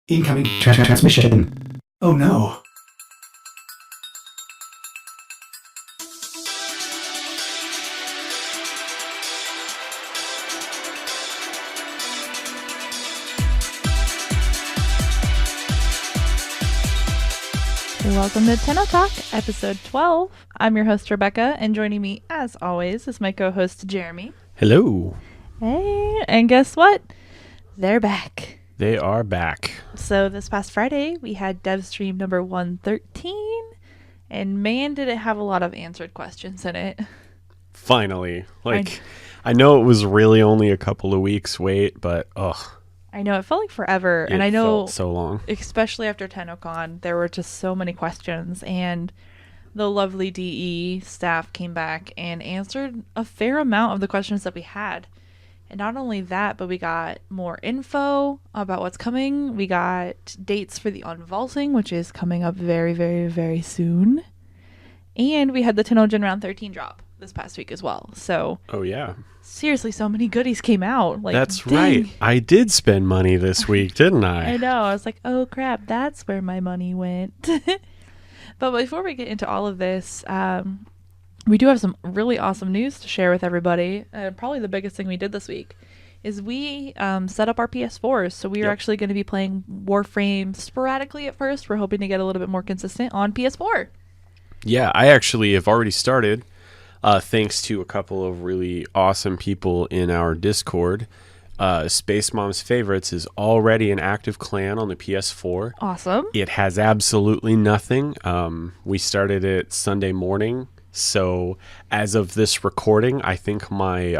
Incoming transmission. Oh no. Welcome to TennoTalk, episode 12. I'm your host, Rebecca, and joining me, as always, is my co-host, Jeremy. Hello. Hey, and guess what? They're back. They are back. So this past Friday, we had dev stream number 113, and man, did it have a lot of answered questions in it. Finally. I know it was really only a couple of weeks wait, but I know, it felt like forever, and I it know, felt so long. especially after TennoCon, there were just so many questions, and the lovely DE staff came back and answered a fair amount of the questions that we had. And not only that, but we got more info about what's coming. We got dates for the unvaulting, which is coming up very, very, very soon. And we had the Tennogen round 13 drop this past week as well. So, oh yeah, seriously, so many goodies came out. That's dang. right. I did spend money this week, didn't I? I know. I was like, oh crap, that's where my money went. But before we get into all of this, we do have some really awesome news to share with everybody. Probably the biggest thing we did this week is we set up our PS4s. So we are actually going to be playing Warframe sporadically at first. We're hoping to get a little bit more consistent on PS4. Yeah, I actually have already started, thanks to a couple of really awesome people in our Discord. Space Mom's Favorites is already an active clan on the PS4. Awesome. It has absolutely nothing. We started it Sunday morning. So as of this recording, I think my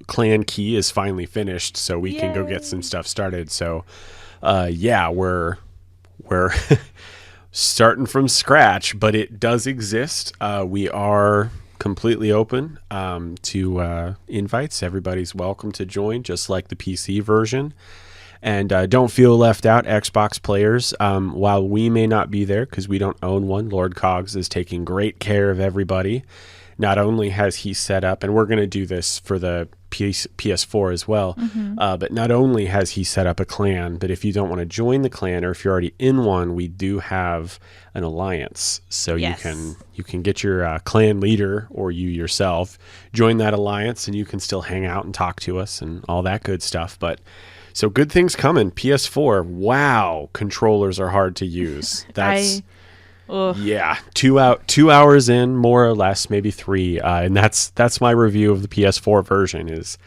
clan key is finally finished, so we can go get some stuff started. So we're starting from scratch, but it does exist. We are completely open to invites. Everybody's welcome to join, just like the PC version. And don't feel left out, Xbox players. While we may not be there because we don't own one, Lord Cogs is taking great care of everybody. Not only has he set up, and we're going to do this for the PS4 as well, but not only has he set up a clan, but if you don't want to join the clan or if you're already in one, we do have an alliance. So you can get your clan leader or you yourself, join that alliance, and you can still hang out and talk to us and all that good stuff. But so good things coming. PS4. Wow. Controllers are hard to use. That's 2 hours in, more or less, maybe 3. And that's my review of the PS4 version is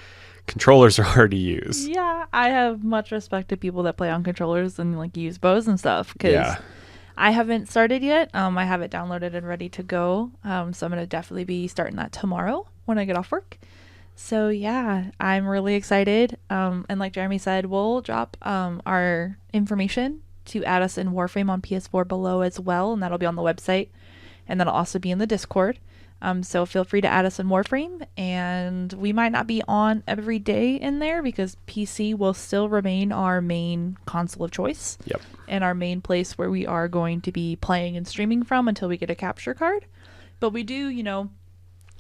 controllers are hard to use. Yeah, I have much respect to people that play on controllers and use bows and stuff because I haven't started yet. I have it downloaded and ready to go. So I'm going to definitely be starting that tomorrow when I get off work. So yeah, I'm really excited. And like Jeremy said, we'll drop our information to add us in Warframe on PS4 below as well, and that'll be on the website, and that'll also be in the Discord. So feel free to add us in Warframe, and we might not be on every day in there because PC will still remain our main console of choice. Yep. And our main place where we are going to be playing and streaming from until we get a capture card. But we do,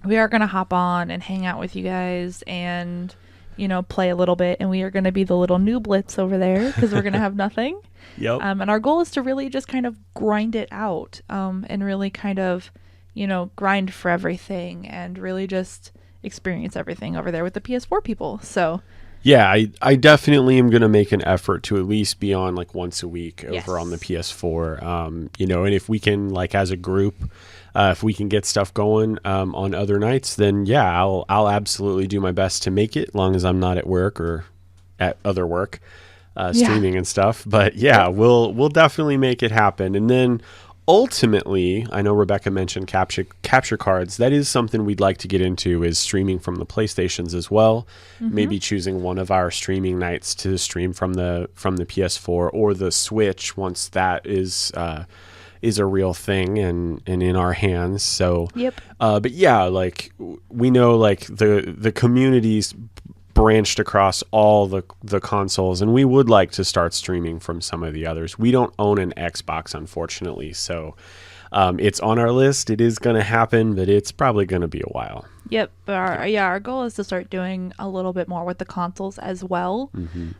we are going to hop on and hang out with you guys and, play a little bit. And we are going to be the little nooblets over there because we're going to have nothing. Yep. And our goal is to really just kind of grind it out and really kind of, grind for everything and really just experience everything over there with the PS4 people. So yeah, I definitely am going to make an effort to at least be on once a week over on the PS4. And if we can as a group, if we can get stuff going on other nights, then I'll absolutely do my best to make it, as long as I'm not at work or at other work, streaming and stuff. But we'll definitely make it happen. And then ultimately, I know Rebecca mentioned capture cards. That is something we'd like to get into, is streaming from the PlayStations as well. Maybe choosing one of our streaming nights to stream from the PS4 or the Switch once that is a real thing and in our hands. So but we know the community's branched across all the consoles, and we would like to start streaming from some of the others. We don't own an Xbox, unfortunately, so it's on our list. It is going to happen, but it's probably going to be a while. Yep. But our goal is to start doing a little bit more with the consoles as well.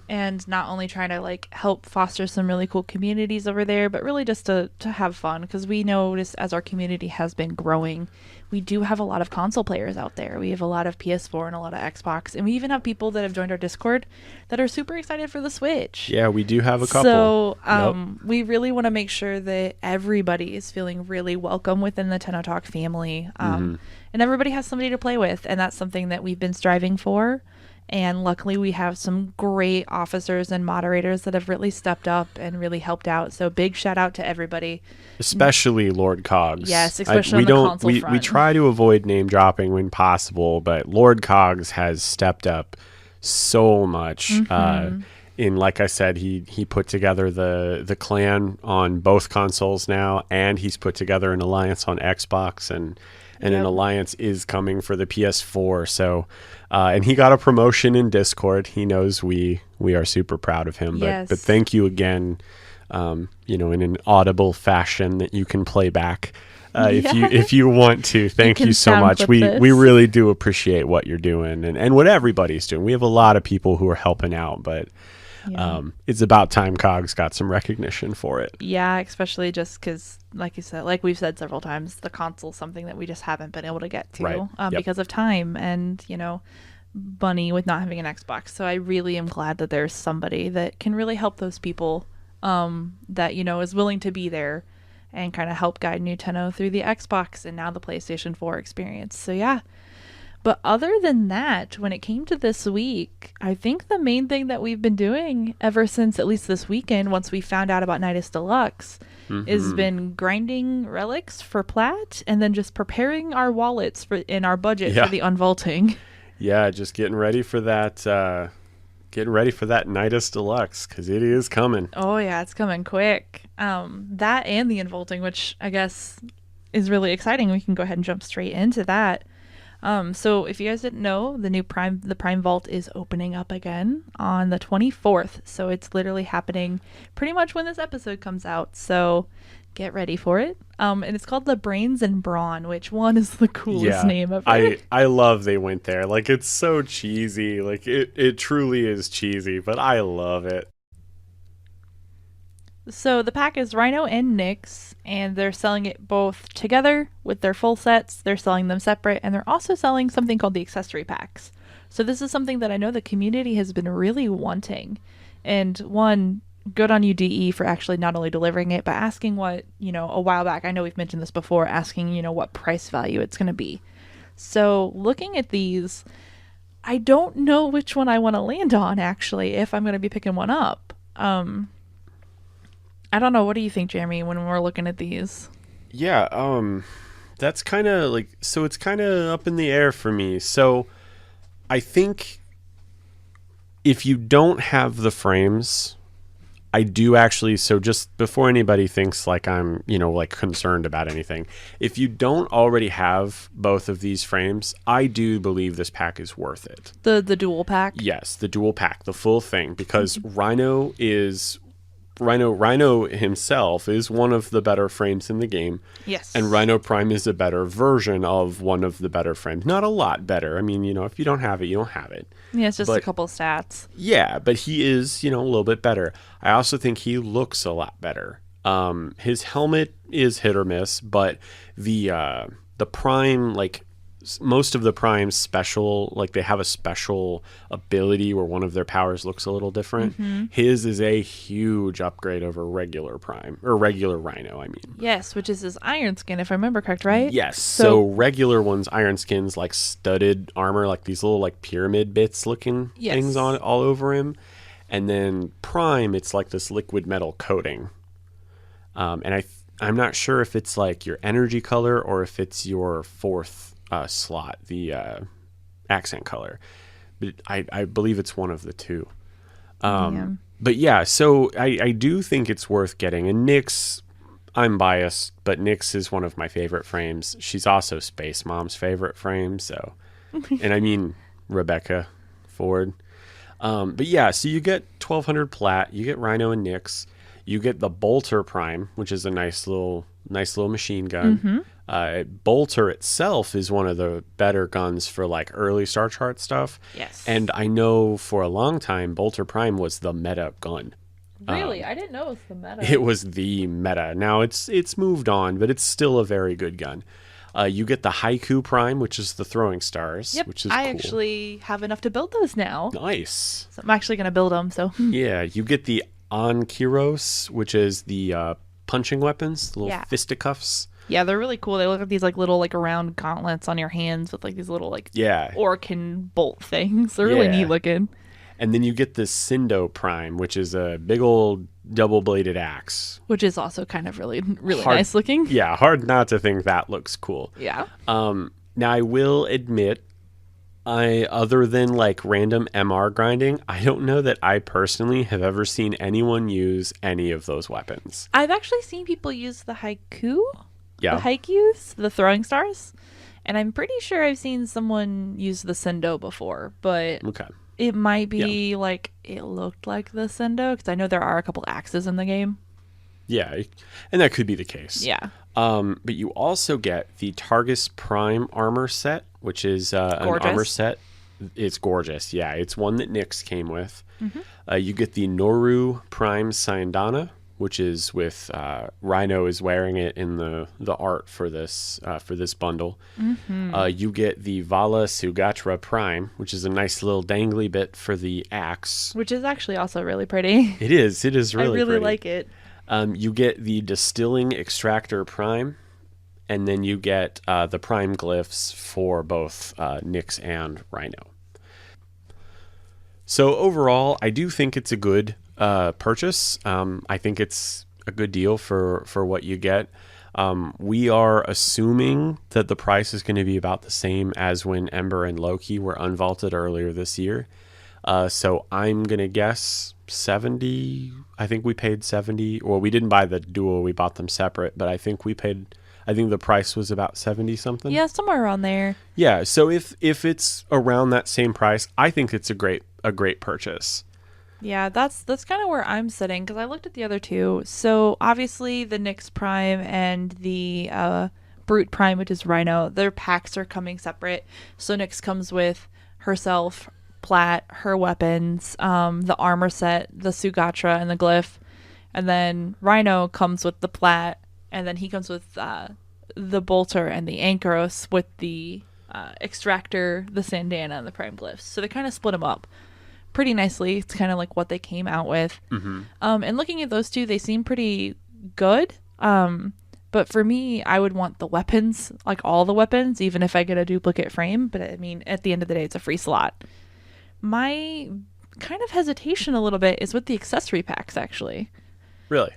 And not only trying to like help foster some really cool communities over there, but really just to have fun, because we notice as our community has been growing, we do have a lot of console players out there. We have a lot of PS4 and a lot of Xbox, and we even have people that have joined our Discord that are super excited for the Switch. Yeah, we do have a couple. So we really want to make sure that everybody is feeling really welcome within the TennoTalk family, and everybody has somebody to play with, and that's something that we've been striving for. And luckily we have some great officers and moderators that have really stepped up and really helped out. So big shout out to everybody. Especially Lord Cogs. Yes, especially on the console front. We try to avoid name dropping when possible, but Lord Cogs has stepped up so much. And like I said, he put together the clan on both consoles now, and he's put together an alliance on Xbox, and an alliance is coming for the PS4. So, and he got a promotion in Discord. He knows we are super proud of him. But thank you again, in an audible fashion that you can play back if you want to. Thank you so much. We really do appreciate what you're doing and what everybody's doing. We have a lot of people who are helping out, but it's about time Cogs got some recognition for it. Yeah, especially just because, like you said, like we've said several times, the console's something that we just haven't been able to get to because of time and, money with not having an Xbox. So I really am glad that there's somebody that can really help those people that, is willing to be there and kind of help guide New Tenno through the Xbox and now the PlayStation 4 experience. So yeah. But other than that, when it came to this week, I think the main thing that we've been doing ever since at least this weekend, once we found out about Nidus Deluxe, has been grinding relics for plat and then just preparing our wallets in our budget for the unvaulting. Yeah, just getting ready for that. Nidus Deluxe, because it is coming. Oh yeah, it's coming quick. That and the unvaulting, which I guess is really exciting. We can go ahead and jump straight into that. So if you guys didn't know, the Prime Vault is opening up again on the 24th. So it's literally happening pretty much when this episode comes out. So get ready for it. And it's called the Brains and Brawn, which one is the coolest name ever. I love they went there. Like, it's so cheesy. Like, it truly is cheesy, but I love it. So the pack is Rhino and Nyx, and they're selling it both together with their full sets. They're selling them separate, and they're also selling something called the accessory packs. So this is something that I know the community has been really wanting. And one, good on you, DE, for actually not only delivering it, but asking what, a while back, I know we've mentioned this before, asking, what price value it's going to be. So looking at these, I don't know which one I want to land on, actually, if I'm going to be picking one up. I don't know. What do you think, Jeremy, when we're looking at these? Yeah, that's kind of so it's kind of up in the air for me. So I think if you don't have the frames, I do actually, so just before anybody thinks like I'm, concerned about anything, if you don't already have both of these frames, I do believe this pack is worth it. The dual pack? Yes, the dual pack, the full thing, because Rhino himself is one of the better frames in the game. Yes. And Rhino Prime is a better version of one of the better frames. Not a lot better. I mean, if you don't have it, you don't have it. Yeah, it's just a couple stats. Yeah, but he is, a little bit better. I also think he looks a lot better. His helmet is hit or miss, but the Prime, most of the Prime's special, they have a special ability where one of their powers looks a little different. His is a huge upgrade over regular Prime, or regular Rhino, I mean. Yes, which is his iron skin, if I remember correct, right? Yes, so regular one's iron skin's studded armor, these little pyramid bits looking things on it all over him. And then Prime, it's this liquid metal coating. And I'm not sure if it's your energy color or if it's your fourth slot, the accent color, but I believe it's one of the two. But yeah, so I do think it's worth getting. And Nyx, I'm biased, but Nyx is one of my favorite frames. She's also Space Mom's favorite frame. So, and I mean Rebecca Ford. But yeah, so you get 1200 plat, you get Rhino and Nyx, you get the Bolter Prime, which is a nice little machine gun. Bolter itself is one of the better guns for like early Star Chart stuff. Yes. And I know for a long time, Bolter Prime was the meta gun. Really? I didn't know it was the meta. It was the meta. Now it's moved on, but it's still a very good gun. You get the Haiku Prime, which is the throwing stars, Yep, which is I cool. actually have enough to build those now. Nice. So I'm actually going to build them, so. Yeah, you get the Ankyros, which is the punching weapons, the little fisticuffs. Yeah, they're really cool. They look like these like little like round gauntlets on your hands with like these little like Orkin bolt things. They're really neat looking. And then you get the Sindo Prime, which is a big old double-bladed axe. Which is also kind of really nice looking. Yeah, hard not to think that looks cool. Yeah. Now, I will admit, other than like random MR grinding, I don't know that I personally have ever seen anyone use any of those weapons. I've actually seen people use the Haiku. Yeah. The Haikus, the throwing stars. And I'm pretty sure I've seen someone use the Sindo before, but... Okay. It might be like it looked like the Sindo because I know there are a couple axes in the game. Yeah, and that could be the case. Yeah. But you also get the Targus Prime armor set, which is an armor set. It's gorgeous. Yeah, it's one that Nyx came with. Mm-hmm. You get the Noru Prime Syandana, which is with Rhino is wearing it in the art for this bundle. Mm-hmm. You get the Vala Sugatra Prime, which is a nice little dangly bit for the axe, which is actually also really pretty. It is really I really pretty. like it. You get the Distilling Extractor Prime, and then you get the Prime glyphs for both Nyx and Rhino. So overall, I do think it's a good purchase. I think it's a good deal for what you get. We are assuming that the price is going to be about the same as when Ember and Loki were unvaulted earlier this year. So I'm going to guess 70. I think we paid 70. Well, we didn't buy the duo. We bought them separate, but I think the price was about 70 something. Yeah, somewhere around there. Yeah. So if it's around that same price, I think it's a great purchase. Yeah, that's kind of where I'm sitting because I looked at the other two. So obviously the Nyx Prime and the Brute Prime, which is Rhino, their packs are coming separate. So Nyx comes with herself, Plat, her weapons, the armor set, the Sugatra, and the glyph. And then Rhino comes with the Plat, and then he comes with the Bolter and the Ankyros with the Extractor, the Sandana, and the Prime glyphs. So they kind of split them up pretty nicely. It's kind of like what they came out with. Mm-hmm. And looking at those two, they seem pretty good. But for me, I would want the weapons, like all the weapons, even if I get a duplicate frame. But I mean, at the end of the day, it's a free slot. My kind of hesitation a little bit is with the accessory packs, actually. Really?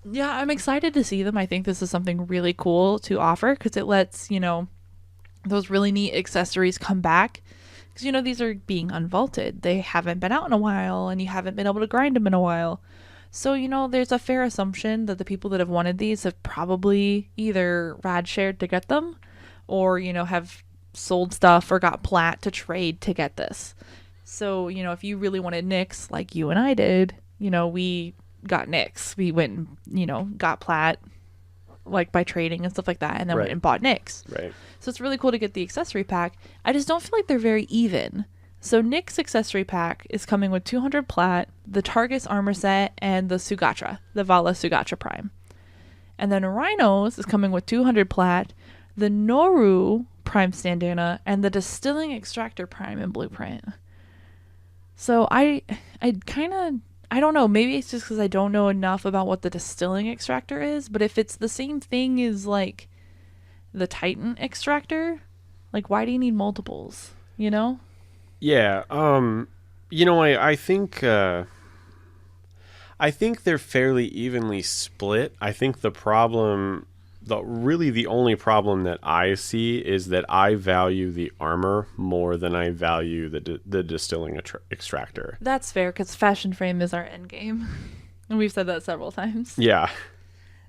Yeah, I'm excited to see them. I think this is something really cool to offer because it lets, those really neat accessories come back. Because, these are being unvaulted. They haven't been out in a while, and you haven't been able to grind them in a while. So, there's a fair assumption that the people that have wanted these have probably either rad shared to get them or, have sold stuff or got Plat to trade to get this. So, if you really wanted Nyx, like you and I did, we got Nyx. We went and, got Plat, like by trading and stuff like that, and then went and bought Nyx. Right. So it's really cool to get the accessory pack. I just don't feel like they're very even. So Nyx accessory pack is coming with 200 Plat, the Targus armor set, and the Sugatra, the Vala Sugatra Prime. And then Rhinos is coming with 200 Plat, the Noru Prime Sandana, and the Distilling Extractor Prime in Blueprint. So I don't know, maybe it's just because I don't know enough about what the Distilling Extractor is, but if it's the same thing as like the Titan Extractor, like why do you need multiples, Yeah. I think they're fairly evenly split. I think the only problem that I see is that I value the armor more than I value the Distilling Extractor. That's fair, because Fashion Frame is our end game. And we've said that several times. Yeah.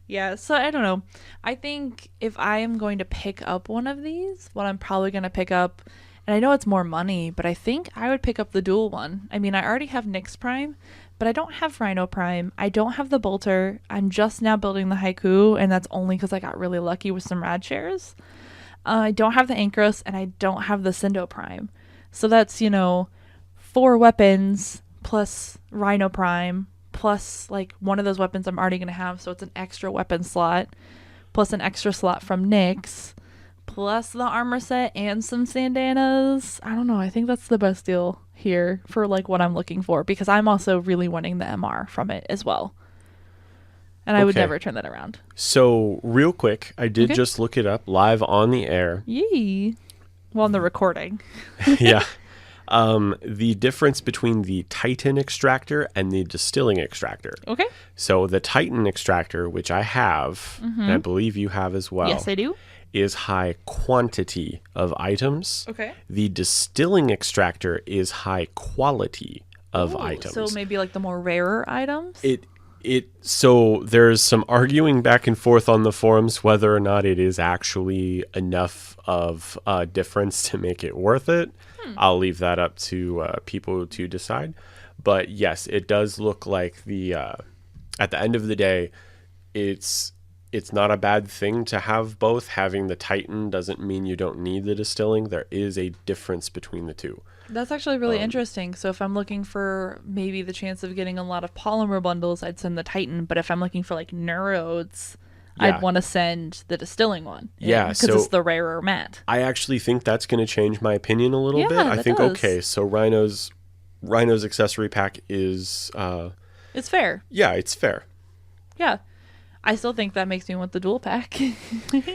Yeah, so I don't know. I think if I am going to pick up one of these, what I'm probably going to pick up, and I know it's more money, but I think I would pick up the dual one. I mean, I already have Nyx Prime, but I don't have Rhino Prime. I don't have the Bolter. I'm just now building the Haiku, and that's only because I got really lucky with some rad shares. I don't have the Ankros, and I don't have the Cindo Prime. So that's, 4 weapons plus Rhino Prime plus like one of those weapons I'm already going to have. So it's an extra weapon slot plus an extra slot from Nyx plus the armor set and some sandanas. I don't know. I think that's the best deal here for like what I'm looking for, because I'm also really wanting the MR from it as well. And I would never turn that around. So real quick, I did just look it up live on the air. Yee. Well, on the recording. Yeah. The difference between the Titan extractor and the distilling extractor. Okay. So the Titan extractor, which I have, and I believe you have as well. Yes, I do. Is high quantity of items. Okay. The distilling extractor is high quality of items. So maybe like the more rarer items? So there's some arguing back and forth on the forums whether or not it is actually enough of a difference to make it worth it. I'll leave that up to people to decide. But yes, it does look like at the end of the day, it's not a bad thing to have both. Having the Titan doesn't mean you don't need the distilling. There is a difference between the two. That's actually really interesting. So if I'm looking for maybe the chance of getting a lot of polymer bundles, I'd send the Titan. But if I'm looking for like neurodes, I'd want to send the distilling one. Yeah, because it's the rarer mat. I actually think that's going to change my opinion a little bit. I think does. So Rhino's accessory pack is it's fair. Yeah, it's fair. Yeah. I still think that makes me want the dual pack.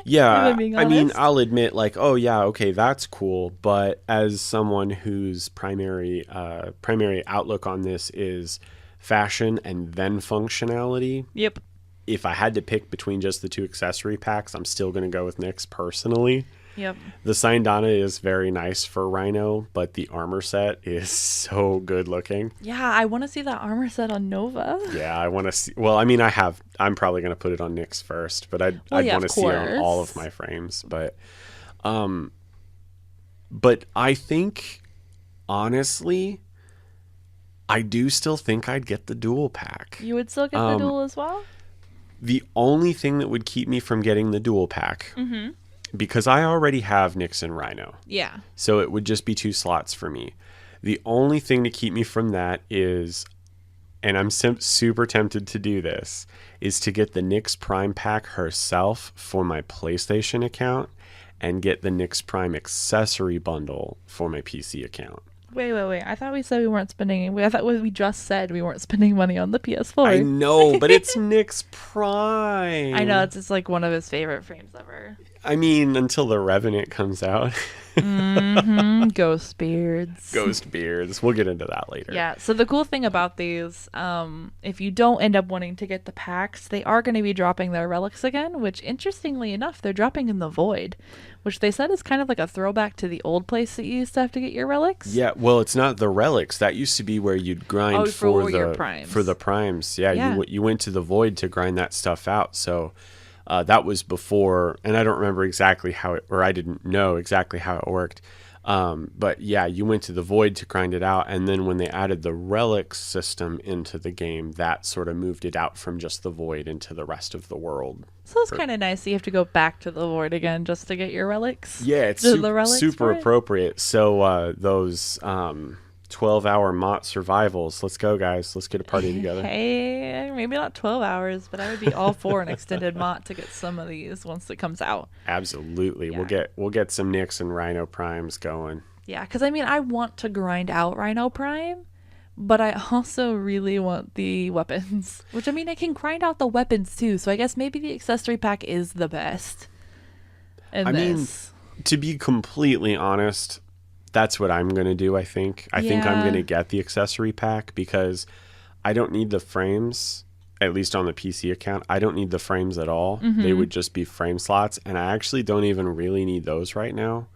Yeah, I mean, I'll admit, like, oh yeah, okay, that's cool. But as someone whose primary outlook on this is fashion and then functionality, yep. If I had to pick between just the 2 accessory packs, I'm still going to go with Nyx personally. Yep. The Sindana is very nice for Rhino, but the armor set is so good looking. Yeah, I want to see that armor set on Nova. Yeah, I want to see. Well, I mean, I'm probably going to put it on Nyx first, but I'd want to see it on all of my frames. But I think, honestly, I do still think I'd get the dual pack. You would still get the dual as well? The only thing that would keep me from getting the dual pack, because I already have Nyx and Rhino. Yeah. So it would just be 2 slots for me. The only thing to keep me from that is, and I'm super tempted to do this, is to get the Nyx Prime pack herself for my PlayStation account and get the Nyx Prime accessory bundle for my PC account. Wait. I thought we said we weren't spending... I thought we just said we weren't spending money on the PS4. I know, but it's Nyx Prime. I know, it's just like one of his favorite frames ever. I mean, until the Revenant comes out. Ghost beards. We'll get into that later. Yeah, so the cool thing about these, if you don't end up wanting to get the packs, they are going to be dropping their relics again, which interestingly enough, they're dropping in the Void, which they said is kind of like a throwback to the old place that you used to have to get your relics. Yeah, well, it's not the relics. That used to be where you'd grind for your primes. For the primes. Yeah. You went to the Void to grind that stuff out. So that was before, and I don't remember exactly I didn't know exactly how it worked. But yeah, you went to the Void to grind it out, and then when they added the relics system into the game, that sort of moved it out from just the Void into the rest of the world. So it's kind of nice that you have to go back to the Void again just to get your relics. Yeah, it's super appropriate. So those 12-hour Mott survivals. Let's go, guys. Let's get a party together. Hey, maybe not 12 hours, but I would be all for an extended Mott to get some of these once it comes out. Absolutely. Yeah. We'll get some Nyx and Rhino Primes going. Yeah, because I mean, I want to grind out Rhino Prime, but I also really want the weapons. Which, I mean, I can grind out the weapons too, so I guess maybe the accessory pack is the best. I mean, to be completely honest, that's what I'm going to do, I think. I think I'm going to get the accessory pack because I don't need the frames, at least on the PC account. I don't need the frames at all. They would just be frame slots, and I actually don't even really need those right now.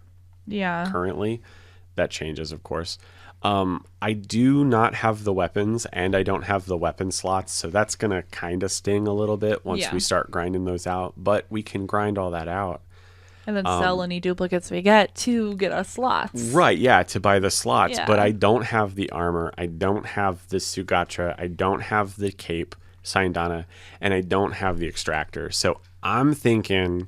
Yeah. Currently. That changes, of course. I do not have the weapons, and I don't have the weapon slots, so that's going to kind of sting a little bit once we start grinding those out, but we can grind all that out. And then sell any duplicates we get to get us slots. Right, yeah, to buy the slots. Yeah. But I don't have the armor. I don't have the Sugatra. I don't have the cape, Saindana. And I don't have the extractor. So I'm thinking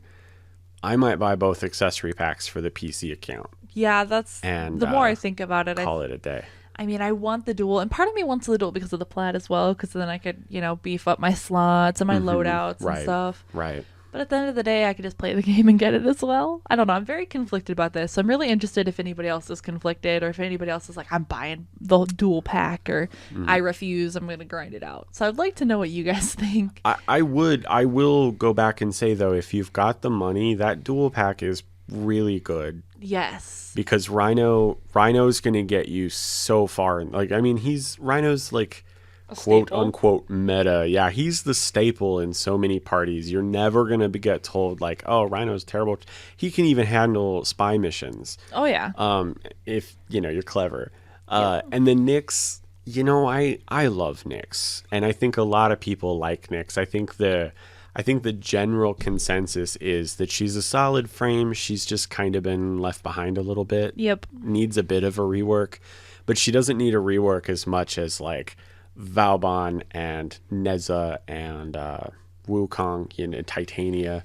I might buy both accessory packs for the PC account. Yeah, that's... And the more I think about it... Call it a day. I mean, I want the duel. And part of me wants the duel because of the plaid as well. Because then I could, beef up my slots and my loadouts and stuff. Right. But at the end of the day, I could just play the game and get it as well. I don't know. I'm very conflicted about this. So I'm really interested if anybody else is conflicted or if anybody else is like, I'm buying the dual pack or I refuse. I'm going to grind it out. So I'd like to know what you guys think. I will go back and say, though, if you've got the money, that dual pack is really good. Yes. Because Rhino's going to get you so far. Like, I mean, Rhino's like... quote unquote meta. Yeah, he's the staple in so many parties. You're never gonna get told like, oh, Rhino's terrible. He can even handle spy missions. Oh yeah. If you're clever. And then Nyx, I love Nyx, and I think a lot of people like Nyx. I think the general consensus is that she's a solid frame. She's just kind of been left behind a litlittle bit. Yep. Needs a bit of a rework, but she doesn't need a rework as much as like Valbon and Neza and Wukong, Titania.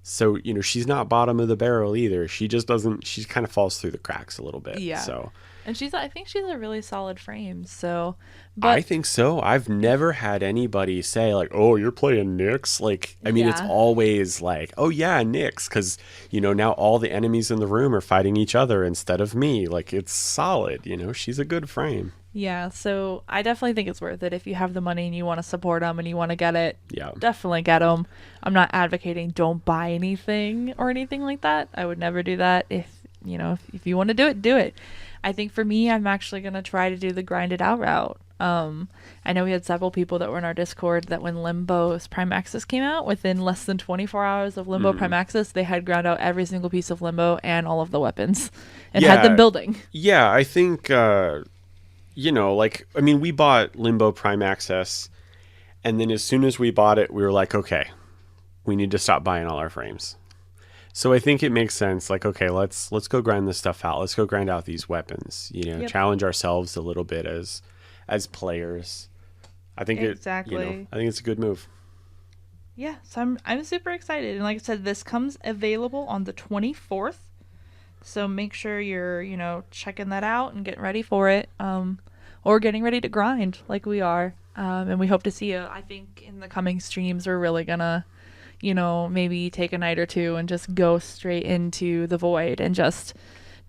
So, she's not bottom of the barrel either. She just doesn't, she kind of falls through the cracks a little bit. Yeah. So, and I think she's a really solid frame. So, I think so. I've never had anybody say like, oh, you're playing Nyx. Like, I mean, it's always like, oh yeah, Nyx. Cause now all the enemies in the room are fighting each other instead of me. Like, it's solid, she's a good frame. Yeah, so I definitely think it's worth it if you have the money and you want to support them and you want to get it. Yeah, definitely get them. I'm not advocating don't buy anything or anything like that. I would never do that. If you want to do it, do it. I think for me, I'm actually gonna try to do the grinded out route. I know we had several people that were in our Discord that when Limbo's Prime Access came out, within less than 24 hours of Limbo Prime Access, they had ground out every single piece of Limbo and all of the weapons and had them building. Yeah, I think. We bought Limbo Prime Access, and then as soon as we bought it, we were like, okay, we need to stop buying all our frames. So I think it makes sense. Like, okay, let's go grind this stuff out. Let's go grind out these weapons. Challenge ourselves a little bit as players. I think exactly. I think it's a good move. Yeah, so I'm super excited, and like I said, this comes available on the 24th. So make sure you're, checking that out and getting ready for it, or getting ready to grind like we are. And we hope to see you. I think in the coming streams, we're really gonna, maybe take a night or two and just go straight into the void and just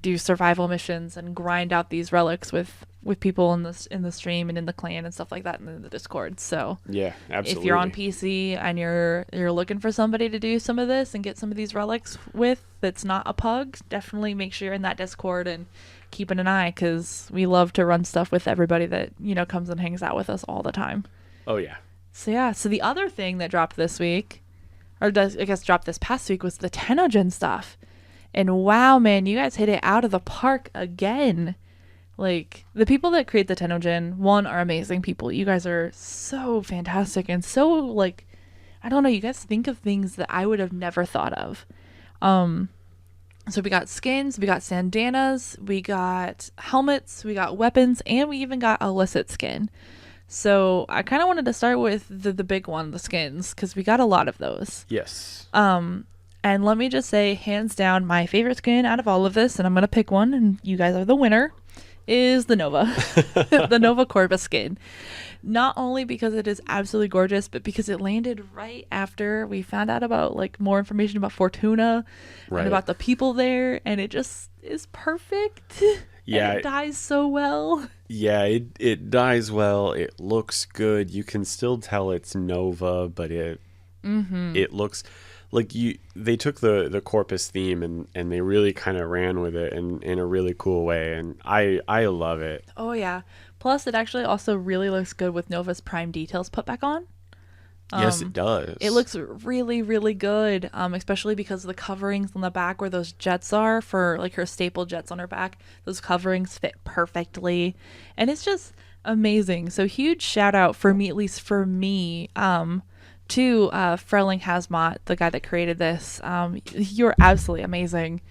do survival missions and grind out these relics with people in the stream and in the clan and stuff like that and in the Discord. So yeah, absolutely. If you're on PC and you're looking for somebody to do some of this and get some of these relics with that's not a pug, definitely make sure you're in that Discord and keeping an eye, because we love to run stuff with everybody that comes and hangs out with us all the time. Oh yeah. So the other thing that dropped this week, dropped this past week, was the Tennogen stuff. And wow, man, you guys hit it out of the park again. Like, the people that create the Tennogen, one, are amazing people. You guys are so fantastic and so, like, I don't know, you guys think of things that I would have never thought of. So we got skins, we got sandanas, we got helmets, we got weapons, and we even got illicit skin. So I kind of wanted to start with the big one, the skins, because we got a lot of those. Yes. And let me just say, hands down, my favorite skin out of all of this, and I'm going to pick one, and you guys are the winner, is the Nova. The Nova Corvus skin. Not only because it is absolutely gorgeous, but because it landed right after we found out about, like, more information about Fortuna and about the people there, and it just is perfect. Yeah. And it dies so well. Yeah, it dies well. It looks good. You can still tell it's Nova, but it looks... Like, they took the Corpus theme and they really kind of ran with it in a really cool way, and I love it. Oh yeah. Plus, it actually also really looks good with Nova's Prime details put back on. Yes, it does. It looks really, really good, especially because the coverings on the back where those jets are for, like, her staple jets on her back, those coverings fit perfectly, and it's just amazing. So huge shout out for me, at least for me, to Frelling Hazmat, the guy that created this. You're absolutely amazing.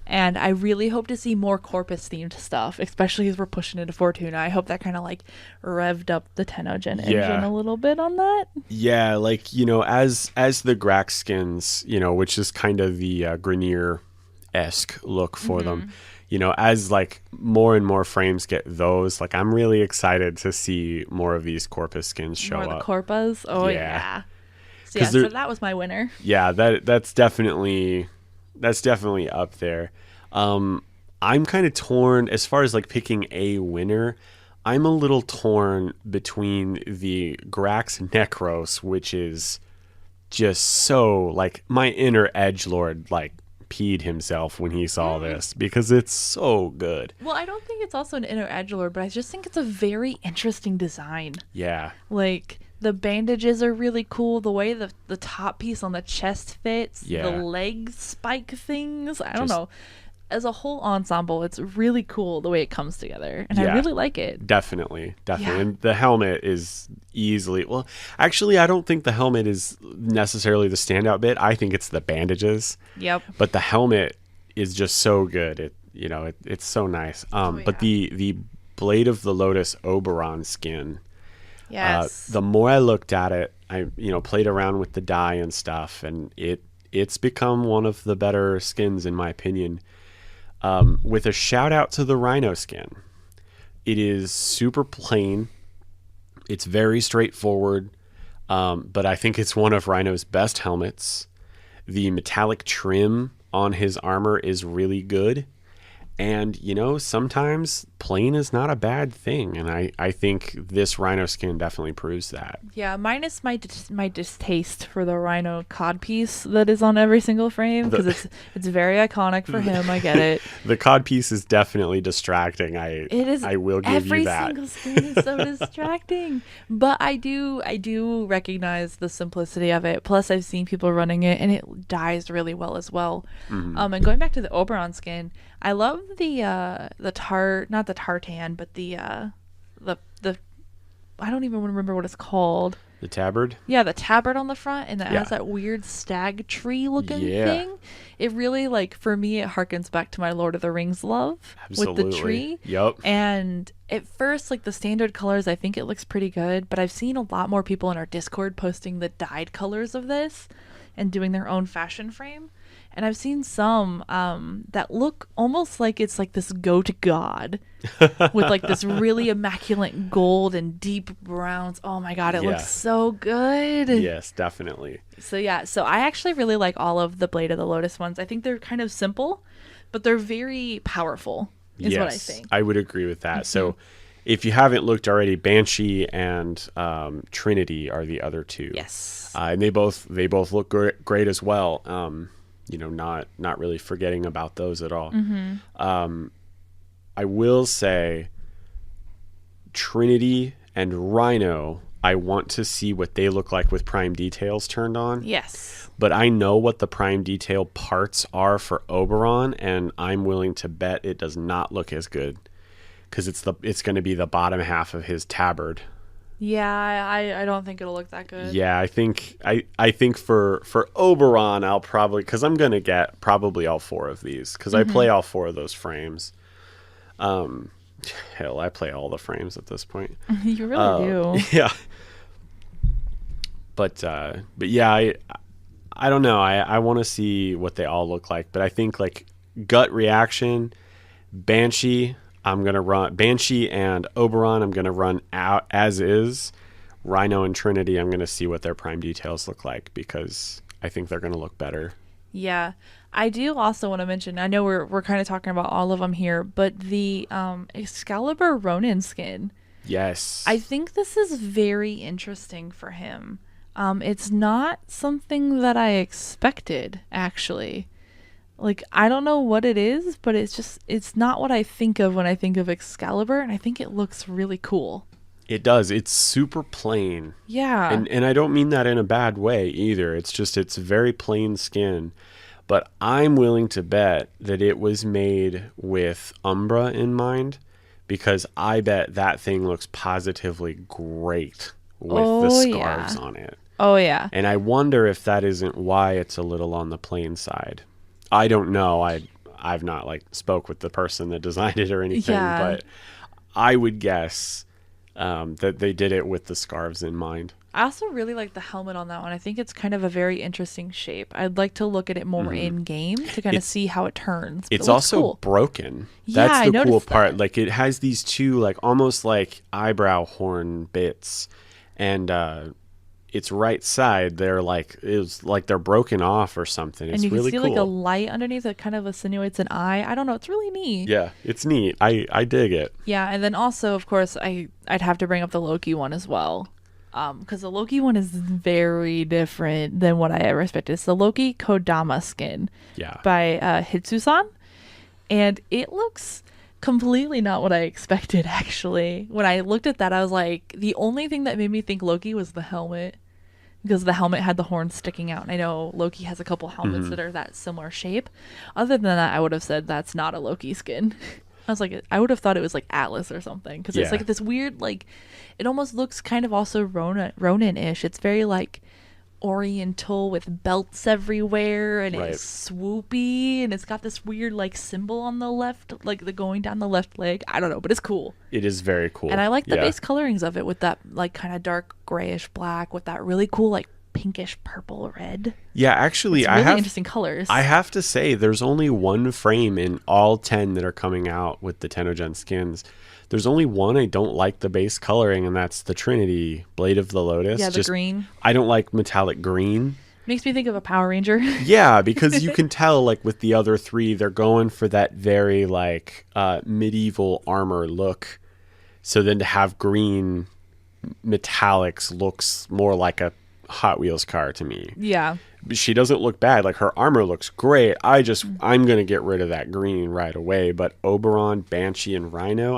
And I really hope to see more Corpus themed stuff, especially as we're pushing into Fortuna. I hope that kind of like revved up the Tennogen engine a little bit on that. Yeah, like, you know, as the Grax skins, you know, which is kind of the Grenier-esque look for them, you know, as like more and more frames get those, like I'm really excited to see more of these Corpus skins show up. More the Corpas? Oh, yeah. So that was my winner. Yeah, that's definitely up there. I'm kind of torn as far as like picking a winner. I'm a little torn between the Grax Necros, which is just so like my inner edgelord like peed himself when he saw this because it's so good. Well, I don't think it's also an inner edgelord, but I just think it's a very interesting design. Yeah. Like the bandages are really cool. The way the top piece on the chest fits, the leg spike things. I don't know. As a whole ensemble, it's really cool the way it comes together. And I really like it. Definitely. Yeah. And the helmet is easily... Well, actually, I don't think the helmet is necessarily the standout bit. I think it's the bandages. Yep. But the helmet is just so good. It's so nice. But the Blade of the Lotus Oberon skin... Yes. The more I looked at it, I played around with the dye and stuff, and it's become one of the better skins in my opinion. With a shout out to the Rhino skin. It is super plain. It's very straightforward, but I think it's one of Rhino's best helmets. The metallic trim on his armor is really good. And, sometimes plain is not a bad thing. And I think this Rhino skin definitely proves that. Yeah, minus my distaste for the Rhino codpiece that is on every single frame. Because it's very iconic for him. I get it. The codpiece is definitely distracting. I will give you that. Every single skin is so distracting. But I do recognize the simplicity of it. Plus, I've seen people running it, and it dyes really well as well. Mm-hmm. And going back to the Oberon skin, I love not the tartan, but the I don't even remember what it's called. The tabard? Yeah, the tabard on the front, and it has that weird stag tree looking thing. It really, like, for me, it harkens back to my Lord of the Rings love. Absolutely. With the tree. Yep. And at first, like, the standard colors, I think it looks pretty good, but I've seen a lot more people in our Discord posting the dyed colors of this and doing their own fashion frame. And I've seen some that look almost like it's like this goat god with like this really immaculate gold and deep browns. Oh my God, it looks so good. Yes, definitely. So I actually really like all of the Blade of the Lotus ones. I think they're kind of simple, but they're very powerful is what I think. I would agree with that. Mm-hmm. So if you haven't looked already, Banshee and Trinity are the other two. Yes. And they both look great as well. Not really forgetting about those at all. Mm-hmm. I will say Trinity and Rhino, I want to see what they look like with prime details turned on. Yes. But I know what the prime detail parts are for Oberon, and I'm willing to bet it does not look as good because it's going to be the bottom half of his tabard. Yeah, I don't think it'll look that good. Yeah, I think for Oberon, I'll probably, because I'm gonna get probably all four of these because I play all four of those frames. Hell, I play all the frames at this point. You really do. Yeah. But yeah, I don't know. I want to see what they all look like, but I think like gut reaction, Banshee. I'm going to run Banshee and Oberon. I'm going to run out as is. Rhino and Trinity, I'm going to see what their prime details look like because I think they're going to look better. Yeah. I do also want to mention, I know we're kind of talking about all of them here, but the Excalibur Ronin skin. Yes. I think this is very interesting for him. It's not something that I expected, actually. Like, I don't know what it is, but it's not what I think of when I think of Excalibur, and I think it looks really cool. It does. It's super plain. Yeah. And I don't mean that in a bad way either. It's very plain skin. But I'm willing to bet that it was made with Umbra in mind because I bet that thing looks positively great with the scarves on it. Oh, yeah. And I wonder if that isn't why it's a little on the plain side. I don't know. I've not like spoke with the person that designed it or anything, but I would guess that they did it with the scarves in mind. I also really like the helmet on that one. I think it's kind of a very interesting shape. I'd like to look at it more in game to kind of see how it turns. It's also cool. Broken. Yeah, that's the cool part. That. Like it has these two like almost like eyebrow horn bits, and its right side they're like they're broken off or something. It's and you really can see cool. like a light underneath that kind of insinuates an eye. I don't know. It's really neat. Yeah, it's neat. I dig it. Yeah, and then also of course I'd have to bring up the Loki one as well. Because the Loki one is very different than what I ever expected. It's the Loki Kodama skin by Hitsusan. And it looks completely not what I expected, actually. When I looked at that, I was like, the only thing that made me think Loki was the helmet. Because the helmet had the horns sticking out. And I know Loki has a couple helmets that are that similar shape. Other than that, I would have said that's not a Loki skin. I was like, I would have thought it was like Atlas or something, because it's like this weird, like, it almost looks kind of also Ronin-ish. It's very like oriental with belts everywhere, and it's swoopy, and it's got this weird like symbol on the left, like the going down the left leg. I don't know, but it's cool. It is very cool, and I like the base colorings of it with that like kind of dark grayish black with that really cool like pinkish purple red. Yeah, actually, it's really interesting colors. I have to say, there's only one frame in all 10 that are coming out with the Tennogen skins. There's only one I don't like the base coloring, and that's the Trinity Blade of the Lotus. Yeah, the green. I don't like metallic green. Makes me think of a Power Ranger. Yeah, because you can tell, like with the other three, they're going for that very like medieval armor look. So then to have green metallics looks more like a Hot Wheels car to me. Yeah. She doesn't look bad. Like her armor looks great. I'm going to get rid of that green right away. But Oberon, Banshee, and Rhino,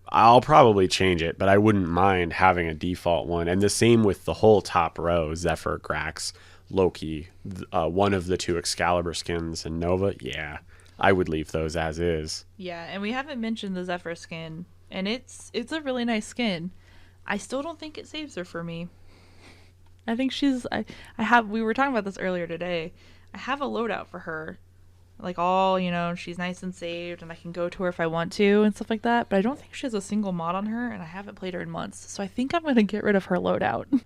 I'll probably change it, but I wouldn't mind having a default one. And the same with the whole top row, Zephyr, Grax, Loki, one of the two Excalibur skins, and Nova. Yeah, I would leave those as is. Yeah, and we haven't mentioned the Zephyr skin, and it's a really nice skin. I still don't think it saves her for me. I think we were talking about this earlier today. I have a loadout for her. Like she's nice and saved, and I can go to her if I want to and stuff like that. But I don't think she has a single mod on her, and I haven't played her in months. So I think I'm going to get rid of her loadout.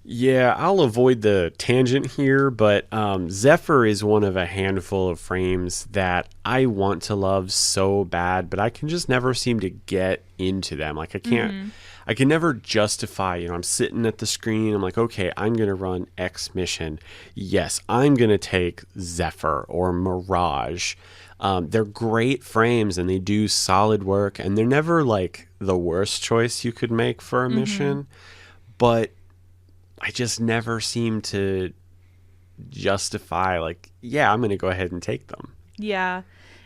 Yeah, I'll avoid the tangent here, but Zephyr is one of a handful of frames that I want to love so bad, but I can just never seem to get into them. Like I can never justify, I'm sitting at the screen, I'm like, okay, I'm going to run X mission. Yes, I'm going to take Zephyr or Mirage. They're great frames and they do solid work, and they're never like the worst choice you could make for a mission, but I just never seem to justify like, yeah, I'm going to go ahead and take them. Yeah.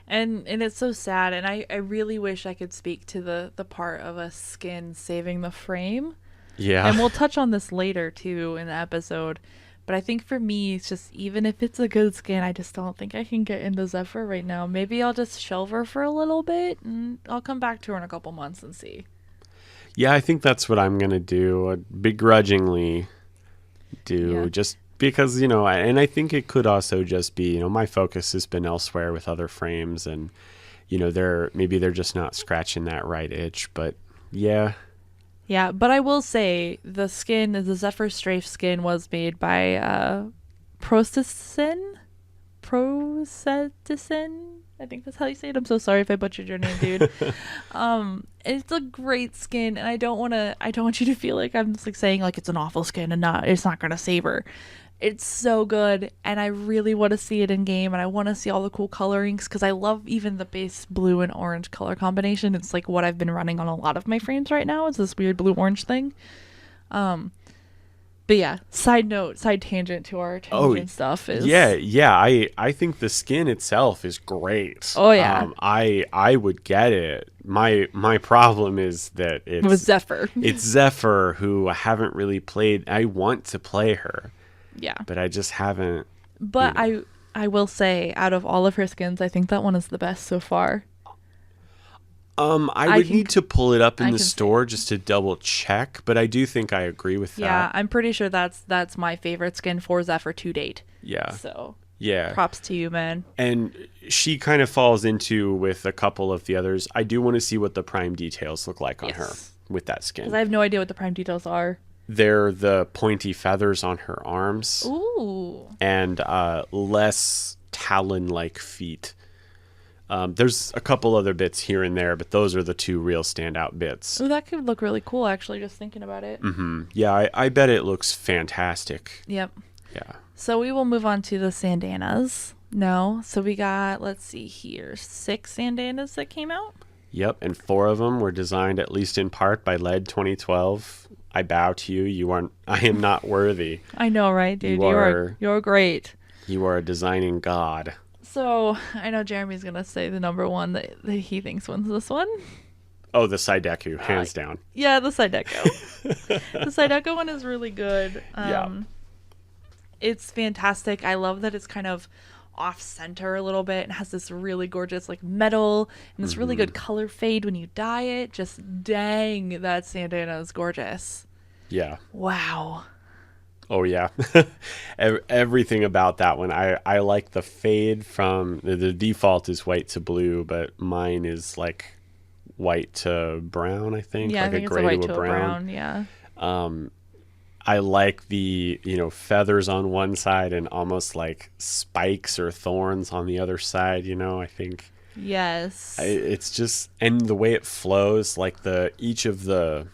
And it's so sad, and I really wish I could speak to the part of a skin saving the frame. Yeah. And we'll touch on this later, too, in the episode. But I think for me, it's just, even if it's a good skin, I just don't think I can get into Zephyr right now. Maybe I'll just shelve her for a little bit, and I'll come back to her in a couple months and see. Yeah, I think that's what I'm going to do. I'd begrudgingly do, just because, and I think it could also just be, my focus has been elsewhere with other frames, and, they're just not scratching that right itch, but yeah. Yeah, but I will say the Zephyr Strafe skin was made by Procetisen. I think that's how you say it. I'm so sorry if I butchered your name, dude. It's a great skin, and I don't want you to feel like I'm just like saying like it's an awful skin and it's not gonna save her. It's so good, and I really want to see it in game, and I want to see all the cool colorings, because I love even the base blue and orange color combination. It's like what I've been running on a lot of my frames right now. It's this weird blue-orange thing. But yeah, side tangent to our tangent stuff is... Yeah, I think the skin itself is great. Oh, yeah. I would get it. My problem is that it was Zephyr. It's Zephyr, who I haven't really played. I want to play her. Yeah. But I just haven't. But I will say, out of all of her skins, I think that one is the best so far. I would need to pull it up in the store just to double check, but I do think I agree with that. Yeah, I'm pretty sure that's my favorite skin for Zephyr to date. Yeah. So yeah, props to you, man. And she kind of falls into with a couple of the others. I do want to see what the prime details look like on her with that skin. Because I have no idea what the prime details are. They're the pointy feathers on her arms. Ooh. And less talon-like feet. There's a couple other bits here and there, but those are the two real standout bits. Oh, that could look really cool, actually, just thinking about it. Mm-hmm. Yeah, I bet it looks fantastic. Yep. Yeah. So we will move on to the sandanas. No. So we got, let's see here, 6 sandanas that came out. Yep, and 4 of them were designed at least in part by LED 2012. I bow to you. I am not worthy. I know, right, dude? You're great. You are a designing god. So I know Jeremy's gonna say the number one that he thinks wins this one. Oh, the Sideku, hands down. Yeah, the Sideku. The Sideku one is really good. Yeah. It's fantastic. I love that it's kind of off center a little bit and has this really gorgeous like metal and this really good color fade when you dye it. Just dang, that sandana is gorgeous. Yeah. Wow. Oh yeah. Everything about that one. I like the fade from the default is white to blue, but mine is like white to brown, I think. Yeah, like I think a it's gray a white to a brown. yeah. I like the, feathers on one side and almost like spikes or thorns on the other side, I think. Yes. It's just, and the way it flows, like each of the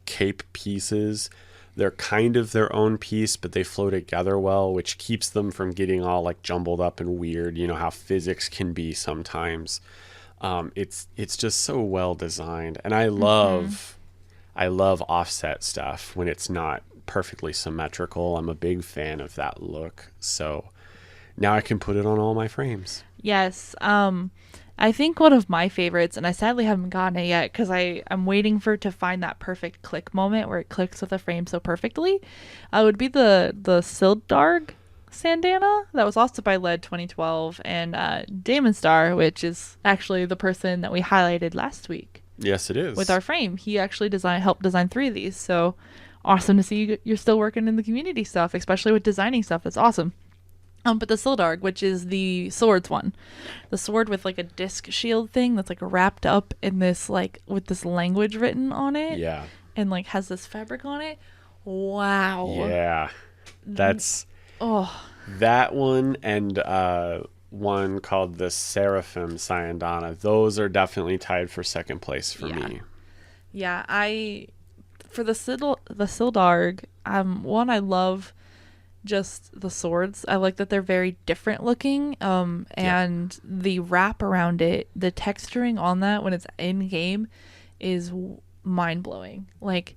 cape pieces, they're kind of their own piece, but they flow together well, which keeps them from getting all like jumbled up and weird. You know how physics can be sometimes. It's just so well designed, and I love offset stuff when it's not perfectly symmetrical. I'm a big fan of that look. So now I can put it on all my frames. Yes. I think one of my favorites, and I sadly haven't gotten it yet because I'm waiting for it to find that perfect click moment where it clicks with the frame so perfectly, would be the Sildarg Sandana that was also by LED 2012 and Damon Star, which is actually the person that we highlighted last week. Yes, it is. With our frame. He actually helped design 3 of these. So awesome to see you're still working in the community stuff, especially with designing stuff. That's awesome. But the Sildarg, which is the swords one. The sword with like a disc shield thing that's like wrapped up in this like with this language written on it. Yeah. And like has this fabric on it. Wow. Yeah. That's that one and one called the Seraphim Sayandana. Those are definitely tied for second place for me. Yeah, for the Sildarg, one, I love just the swords. I like that they're very different looking, and the wrap around it, the texturing on that when it's in game is mind blowing. Like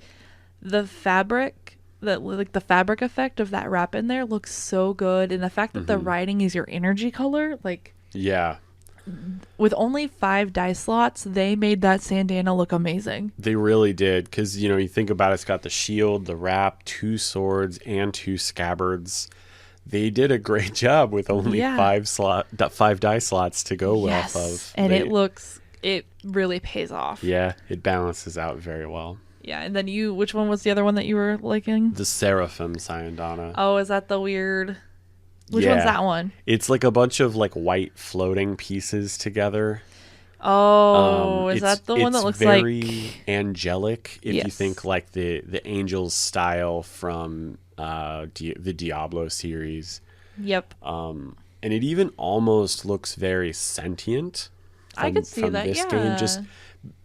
the fabric, the fabric effect of that wrap in there looks so good, and the fact that the writing is your energy color, like with only 5 die slots, they made that sandana look amazing. They really did, because you think about it, it's got the shield, the wrap, 2 swords, and 2 scabbards. They did a great job with only 5 die slots to go off of. And it really pays off. Yeah, it balances out very well. Yeah, and then which one was the other one that you were liking? The Seraphim Sayandana. Oh, is that the weird? Which one's that one? It's like a bunch of like white floating pieces together. Oh, is that the one that looks like very angelic? If you think like the angels style from the Diablo series. Yep. And it even almost looks very sentient. I could see that. This game. Just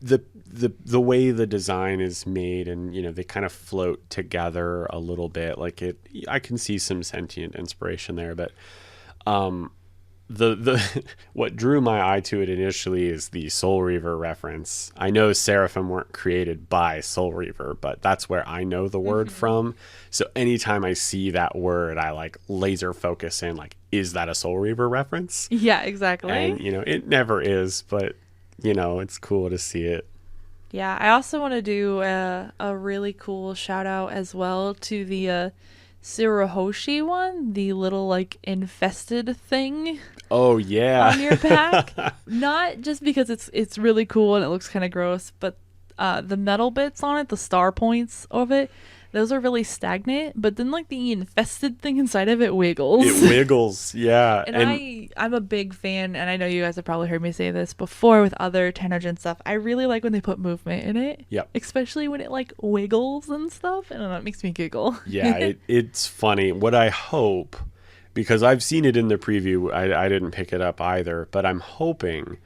the way the design is made, and they kind of float together a little bit. Like I can see some sentient inspiration there, but the what drew my eye to it initially is the Soul Reaver reference. I know Seraphim weren't created by Soul Reaver, but that's where I know the word from. So anytime I see that word, I like laser focus in, like, is that a Soul Reaver reference? Yeah, exactly. And it never is, but it's cool to see it. Yeah, I also want to do a really cool shout out as well to the Tsuruhoshi one, the little like infested thing. Oh yeah. On your pack. Not just because it's really cool and it looks kind of gross, but the metal bits on it, the star points of it, those are really stagnant, but then like the infested thing inside of it wiggles. It wiggles, yeah. And I'm a big fan, and I know you guys have probably heard me say this before with other Tennogen stuff. I really like when they put movement in it. Yep. Especially when it like wiggles and stuff. I don't know, it makes me giggle. Yeah, it's funny. What I hope, because I've seen it in the preview, I didn't pick it up either, but I'm hoping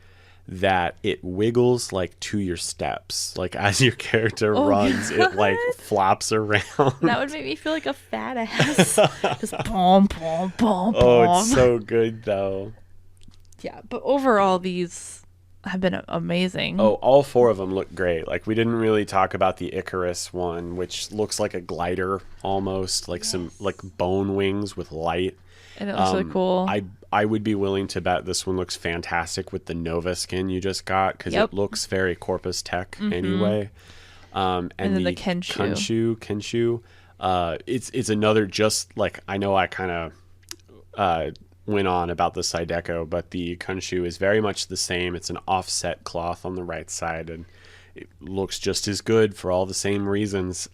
that it wiggles like to your steps, like as your character runs, God. It like flops around. That would make me feel like a fat ass. Just boom, boom, boom, oh, it's so good though. Yeah, but overall these have been amazing. Oh, all 4 of them look great. Like we didn't really talk about the Icarus one, which looks like a glider almost, like some like bone wings with light. And it looks really cool. I would be willing to bet this one looks fantastic with the Nova skin you just got, because it looks very Corpus Tech anyway. And then the Kenshu. It's another, just like, I know I kind of went on about the Zydeco, but the Kenshu is very much the same. It's an offset cloth on the right side, and it looks just as good for all the same reasons.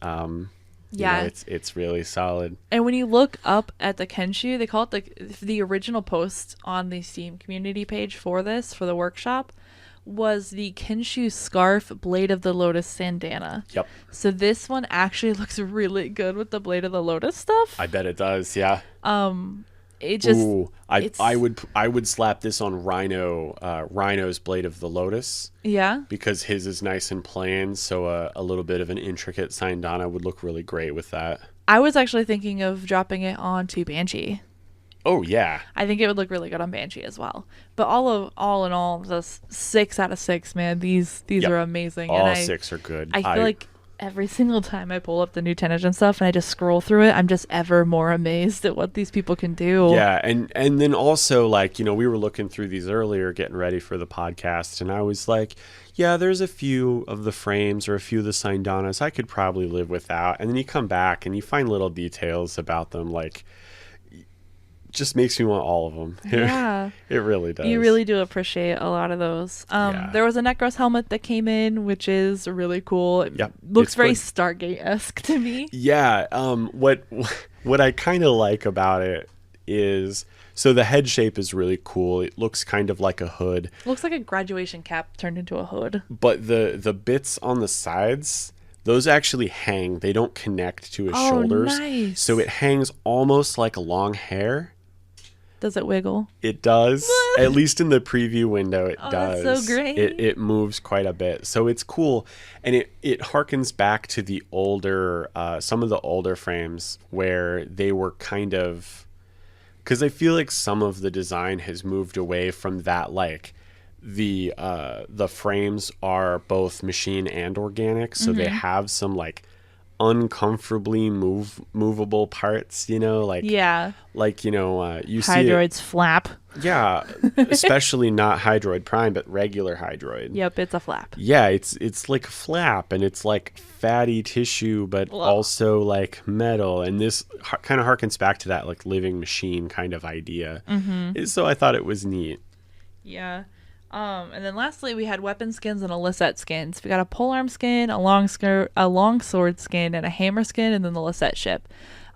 Yeah, you know, it's really solid. And when you look up at the Kenshu, they call it the original post on the Steam community page for the workshop was the Kenshu scarf Blade of the Lotus bandana. Yep. So this one actually looks really good with the Blade of the Lotus stuff. I bet it does. Yeah. It just. Ooh, I would slap this on Rhino's Blade of the Lotus. Yeah. Because his is nice and plain, so a little bit of an intricate Syndana would look really great with that. I was actually thinking of dropping it onto Banshee. Oh yeah. I think it would look really good on Banshee as well. But all in all, just 6 out of 6, man. These are amazing. All 6 are good. I feel like every single time I pull up the new Tennogen stuff and I just scroll through it, I'm just ever more amazed at what these people can do. Yeah, and then also, like, you know, we were looking through these earlier, getting ready for the podcast, and I was like, yeah, there's a few of the frames or a few of the Syndanas I could probably live without. And then you come back and you find little details about them, like, just makes me want all of them. Yeah. It really does. You really do appreciate a lot of those. There was a Necros helmet that came in, which is really cool. It looks very Stargate-esque to me. Yeah. What I kind of like about it is, so the head shape is really cool. It looks kind of like a hood. Looks like a graduation cap turned into a hood. But the bits on the sides, those actually hang. They don't connect to his shoulders. Nice. So it hangs almost like long hair. Does it wiggle? It does. At least in the preview window, it does. That's so great. It moves quite a bit. So it's cool. And it harkens back to the older, some of the older frames where they were kind of, because I feel like some of the design has moved away from that, like, the frames are both machine and organic, so they have some like uncomfortably movable parts, you know, like you know, you see Hydroid's flap. Yeah, especially not Hydroid Prime, but regular Hydroid. Yep, it's a flap. Yeah, it's like a flap, and it's like fatty tissue, but also like metal, and this kind of harkens back to that like living machine kind of idea. So I thought it was neat. Yeah. And then lastly, we had weapon skins and a Lisette skin. So we got a polearm skin, a long sword skin, and a hammer skin, and then the Lisette ship.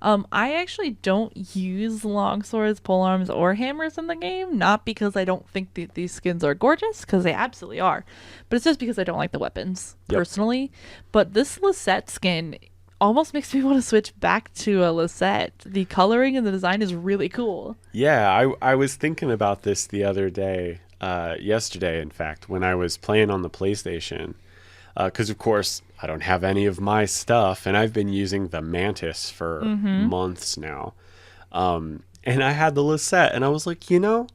I actually don't use long swords, polearms, or hammers in the game. Not because I don't think that these skins are gorgeous, because they absolutely are. But it's just because I don't like the weapons, personally. But this Lisette skin almost makes me want to switch back to a Lisette. The coloring and the design is really cool. Yeah, I was thinking about this the other day. Yesterday, in fact, when I was playing on the PlayStation, because of course I don't have any of my stuff, and I've been using the Mantis for months now, and I had the Lisette, and I was like, you know,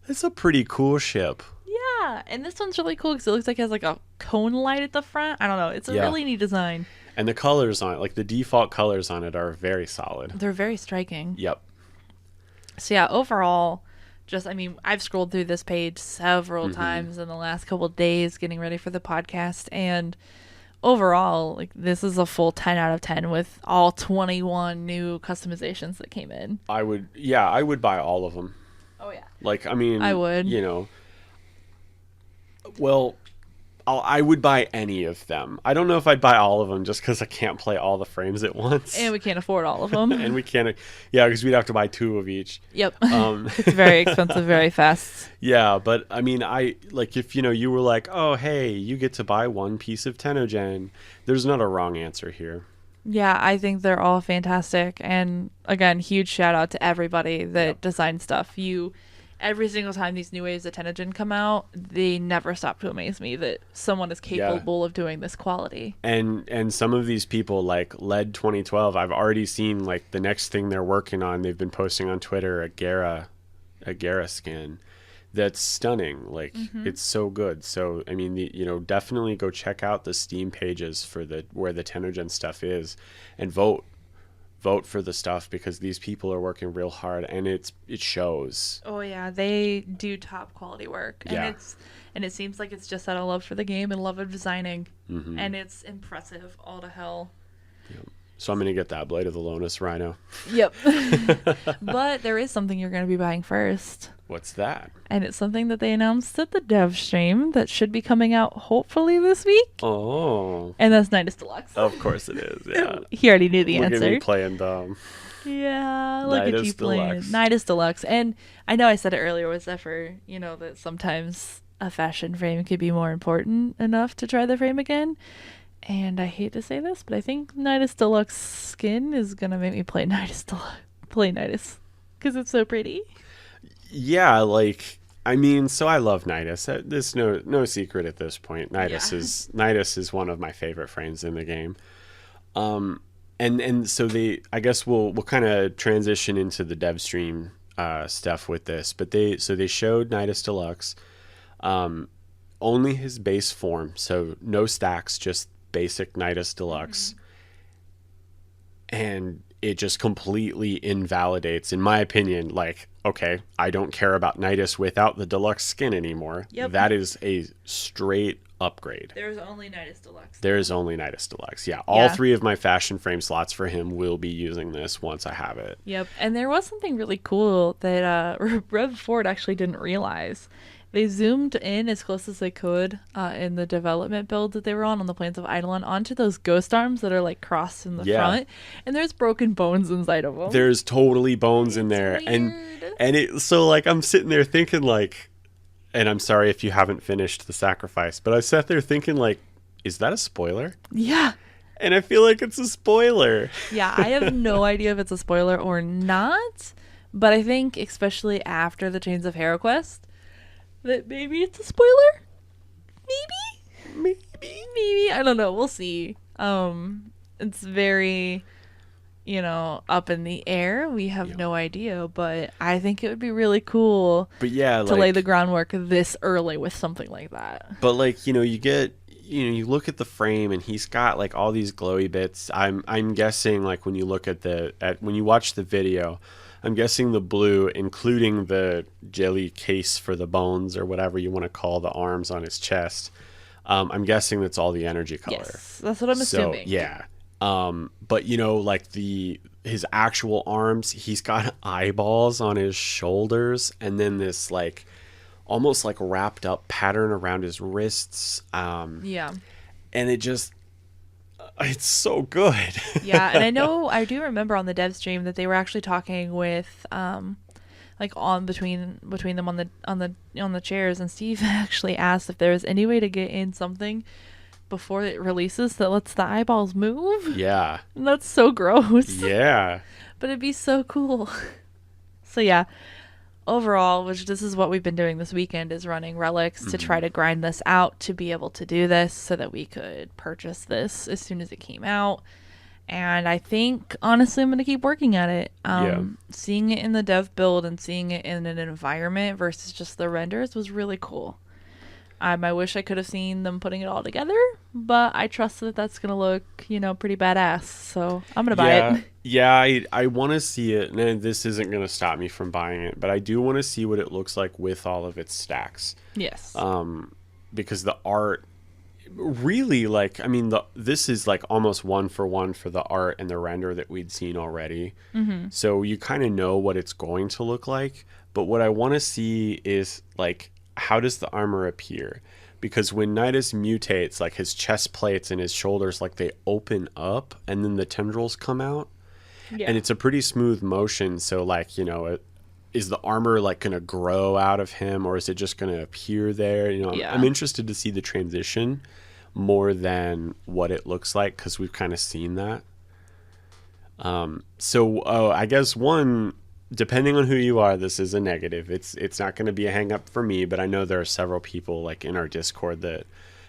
that's a pretty cool ship. Yeah, and this one's really cool because it looks like it has like a cone light at the front. I don't know, it's a really neat design. And the colors on it, like the default colors on it, are very solid. They're very striking. Yep. So yeah, overall, I've scrolled through this page several times in the last couple of days getting ready for the podcast, and overall, like, this is a full 10 out of 10 with all 21 new customizations that came in. I would buy all of them. Oh yeah. Like, I mean, I would. You know, well, I would buy any of them. I don't know if I'd buy all of them just because I can't play all the frames at once. And we can't afford all of them. And we can't, because we'd have to buy 2 of each. Yep. It's very expensive, very fast. Yeah, but I mean, if, you were like, oh, hey, you get to buy 1 piece of Tennogen, there's not a wrong answer here. Yeah, I think they're all fantastic. And again, huge shout out to everybody that designed stuff. Every single time these new waves of Tennogen come out, they never stop to amaze me that someone is capable of doing this quality. And some of these people, like LED 2012, I've already seen, like, the next thing they're working on. They've been posting on Twitter a Gara skin that's stunning. Like, it's so good. So, I mean, definitely go check out the Steam pages for where the Tennogen stuff is, and vote for the stuff, because these people are working real hard, and it shows. Oh yeah, they do top quality work, and it seems like it's just out of love for the game and love of designing, and it's impressive all to hell. Yep. So I'm gonna get that Blade of the Lotus Rhino. Yep. But there is something you're gonna be buying first. What's that? And it's something that they announced at the dev stream that should be coming out hopefully this week. Oh. And that's Nidus Deluxe. Of course it is, yeah. He already knew the answer. We're gonna be playing dumb. Yeah, look at you playing Nidus Deluxe. And I know I said it earlier was that for, that sometimes a fashion frame could be more important enough to try the frame again. And I hate to say this, but I think Nidus Deluxe skin is gonna make me play Nidus, because it's so pretty. Yeah, so I love Nidus. There's no secret at this point. Nidus is one of my favorite frames in the game. And so I guess we'll kind of transition into the dev stream stuff with this. But they showed Nidus Deluxe, only his base form, so no stacks, just basic Nidus Deluxe. And it just completely invalidates, in my opinion, like, okay, I don't care about Nidus without the Deluxe skin anymore. Yep. That is a straight upgrade. There's only Nidus Deluxe. There is only Nidus Deluxe. Yeah, all 3 of my fashion frame slots for him will be using this once I have it. Yep, and there was something really cool that Rev Ford actually didn't realize. They zoomed in as close as they could in the development build that they were on the plains of Eidolon onto those ghost arms that are like crossed in the front, and there's broken bones inside of them. There's totally bones in there, weird. and it so like I'm sitting there thinking like, and I'm sorry if you haven't finished the sacrifice, but I sat there thinking like, is that a spoiler? Yeah. And I feel like it's a spoiler. Yeah, I have no idea if it's a spoiler or not, but I think especially after the Chains of Hero quest, that maybe it's a spoiler? Maybe. I don't know. We'll see. It's very, up in the air. We have no idea, but I think it would be really cool to lay the groundwork this early with something like that. But you look at the frame and he's got like all these glowy bits. I'm guessing like when you look at when you watch the video, I'm guessing the blue, including the jelly case for the bones or whatever you want to call the arms on his chest. I'm guessing that's all the energy color. Yes, that's what I'm assuming. Yeah. But like his actual arms, he's got eyeballs on his shoulders, and then this like almost like wrapped up pattern around his wrists. And it just, it's so good. Yeah, and I do remember on the dev stream that they were actually talking with like on between them on the chairs, and Steve actually asked if there was any way to get in something before it releases that lets the eyeballs move. Yeah. And that's so gross. Yeah. But it'd be so cool. So yeah, overall, this is what we've been doing this weekend, is running relics to try to grind this out to be able to do this so that we could purchase this as soon as it came out. And I think, honestly, I'm going to keep working at it. Seeing it in the dev build and seeing it in an environment versus just the renders was really cool. I wish I could have seen them putting it all together, but I trust that that's going to look, pretty badass. So I'm going to buy it. Yeah, I want to see it. And this isn't going to stop me from buying it, but I do want to see what it looks like with all of its stacks. Yes. Because the art really, like, I mean, this is like almost 1-for-1 for the art and the render that we'd seen already. So you kind of know what it's going to look like. But what I want to see is, like, how does the armor appear? Because when Nidus mutates, like, his chest plates and his shoulders, like, they open up and then the tendrils come out. Yeah. And it's a pretty smooth motion. So, like, you know, is the armor, like, going to grow out of him, or is it just going to appear there? You know, I'm interested to see the transition more than what it looks like, because we've kind of seen that. I guess depending on who you are, this is a negative. It's not going to be a hang up for me, but I know there are several people, like, in our Discord that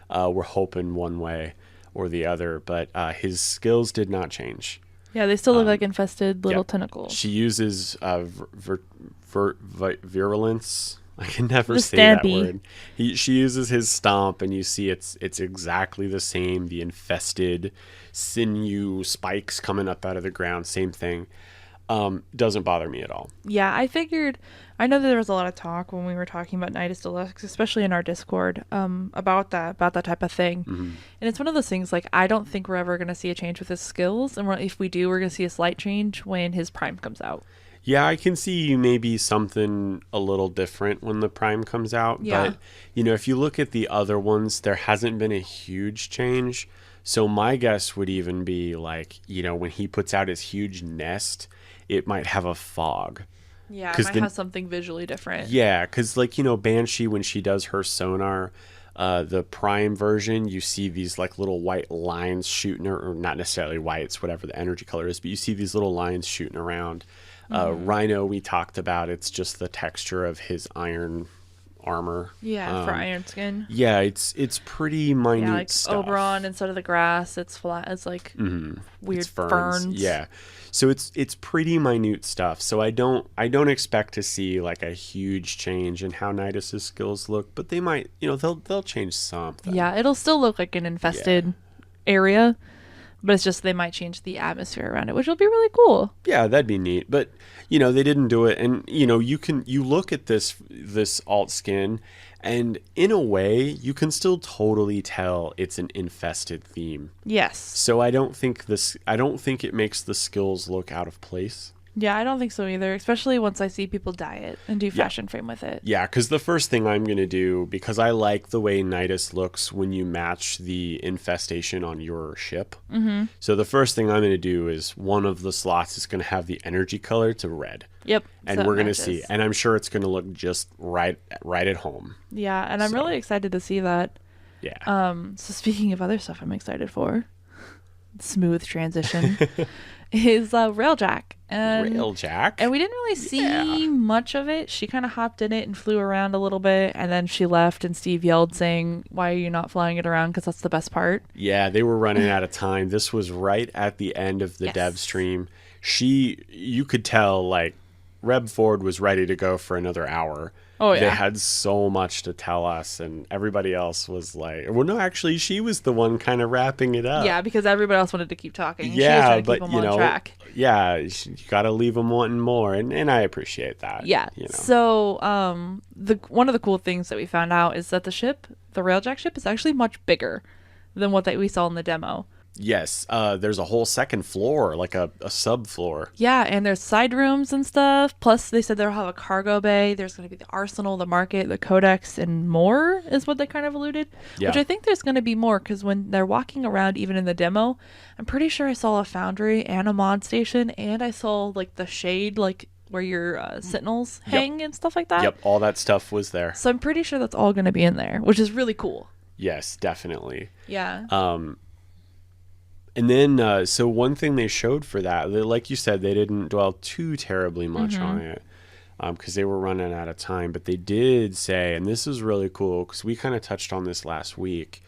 were hoping one way or the other, but his skills did not change. Yeah, they still look like infested little tentacles. She uses virulence. I can never say that word. She uses his stomp, and you see it's exactly the same. The infested sinew spikes coming up out of the ground, same thing. Doesn't bother me at all. Yeah, I know that there was a lot of talk when we were talking about Nidus Deluxe, especially in our Discord, about that type of thing. And it's one of those things, like, I don't think we're ever going to see a change with his skills, and if we do, we're going to see a slight change when his prime comes out. Yeah, I can see maybe something a little different when the prime comes out. Yeah. But, you know, if you look at the other ones, there hasn't been a huge change. So my guess would even be, like, you know, when he puts out his huge nest, it might have a fog. Yeah, it might have something visually different. Yeah, because, like, you know, Banshee, when she does her sonar, the prime version, you see these, like, little white lines shooting, or not necessarily white, it's whatever the energy color is, but you see these little lines shooting around. Rhino, we talked about, it's just the texture of his iron armor. Yeah, for iron skin. Yeah, it's pretty minute like stuff. Oberon, instead of the grass, it's flat. It's like weird it's ferns. Yeah, so it's pretty minute stuff. So I don't expect to see, like, a huge change in how Nidus's skills look, but they might, you know, they'll change something. Yeah, it'll still look like an infested area. But it's just they might change the atmosphere around it, which will be really cool. Yeah, that'd be neat. But, you know, they didn't do it. And, you know, you look at this alt skin, and in a way, you can still totally tell it's an infested theme. Yes. So I don't think it makes the skills look out of place. Yeah, I don't think so either, especially once I see people dye it and do fashion frame with it. Yeah, because the first thing I'm going to do, because I like the way Nidus looks when you match the infestation on your ship. So the first thing I'm going to do is one of the slots is going to have the energy color to red. Yep. And so we're going to see. And I'm sure it's going to look just right at home. Yeah, and I'm really excited to see that. Yeah. So speaking of other stuff I'm excited for, smooth transition, is Railjack. Railjack? And we didn't really see much of it. She kind of hopped in it and flew around a little bit, and then she left, and Steve yelled saying, "Why are you not flying it around? Because that's the best part." Yeah, they were running out of time. This was right at the end of the dev stream. You could tell, like, Reb Ford was ready to go for another hour. Oh, yeah. They had so much to tell us, and everybody else was like, well, no, actually, she was the one kind of wrapping it up. Yeah, because everybody else wanted to keep talking. And yeah, she was trying to but, keep them on track. Yeah, you got to leave them wanting more, and I appreciate that. Yeah. You know. So one of the cool things that we found out is that the Railjack ship, is actually much bigger than what we saw in the demo. Yes, there's a whole second floor, like a subfloor. Yeah, and there's side rooms and stuff. Plus, they said they'll have a cargo bay. There's going to be the arsenal, the market, the codex, and more is what they kind of alluded. Yeah. Which I think there's going to be more, because when they're walking around, even in the demo, I'm pretty sure I saw a foundry and a mod station, and I saw, like, the shade, like, where your sentinels hang and stuff like that. Yep, all that stuff was there. So I'm pretty sure that's all going to be in there, which is really cool. Yes, definitely. Yeah. And then, so one thing they showed for that, like you said, they didn't dwell too terribly much on it because they were running out of time. But they did say, and this is really cool because we kind of touched on this last week,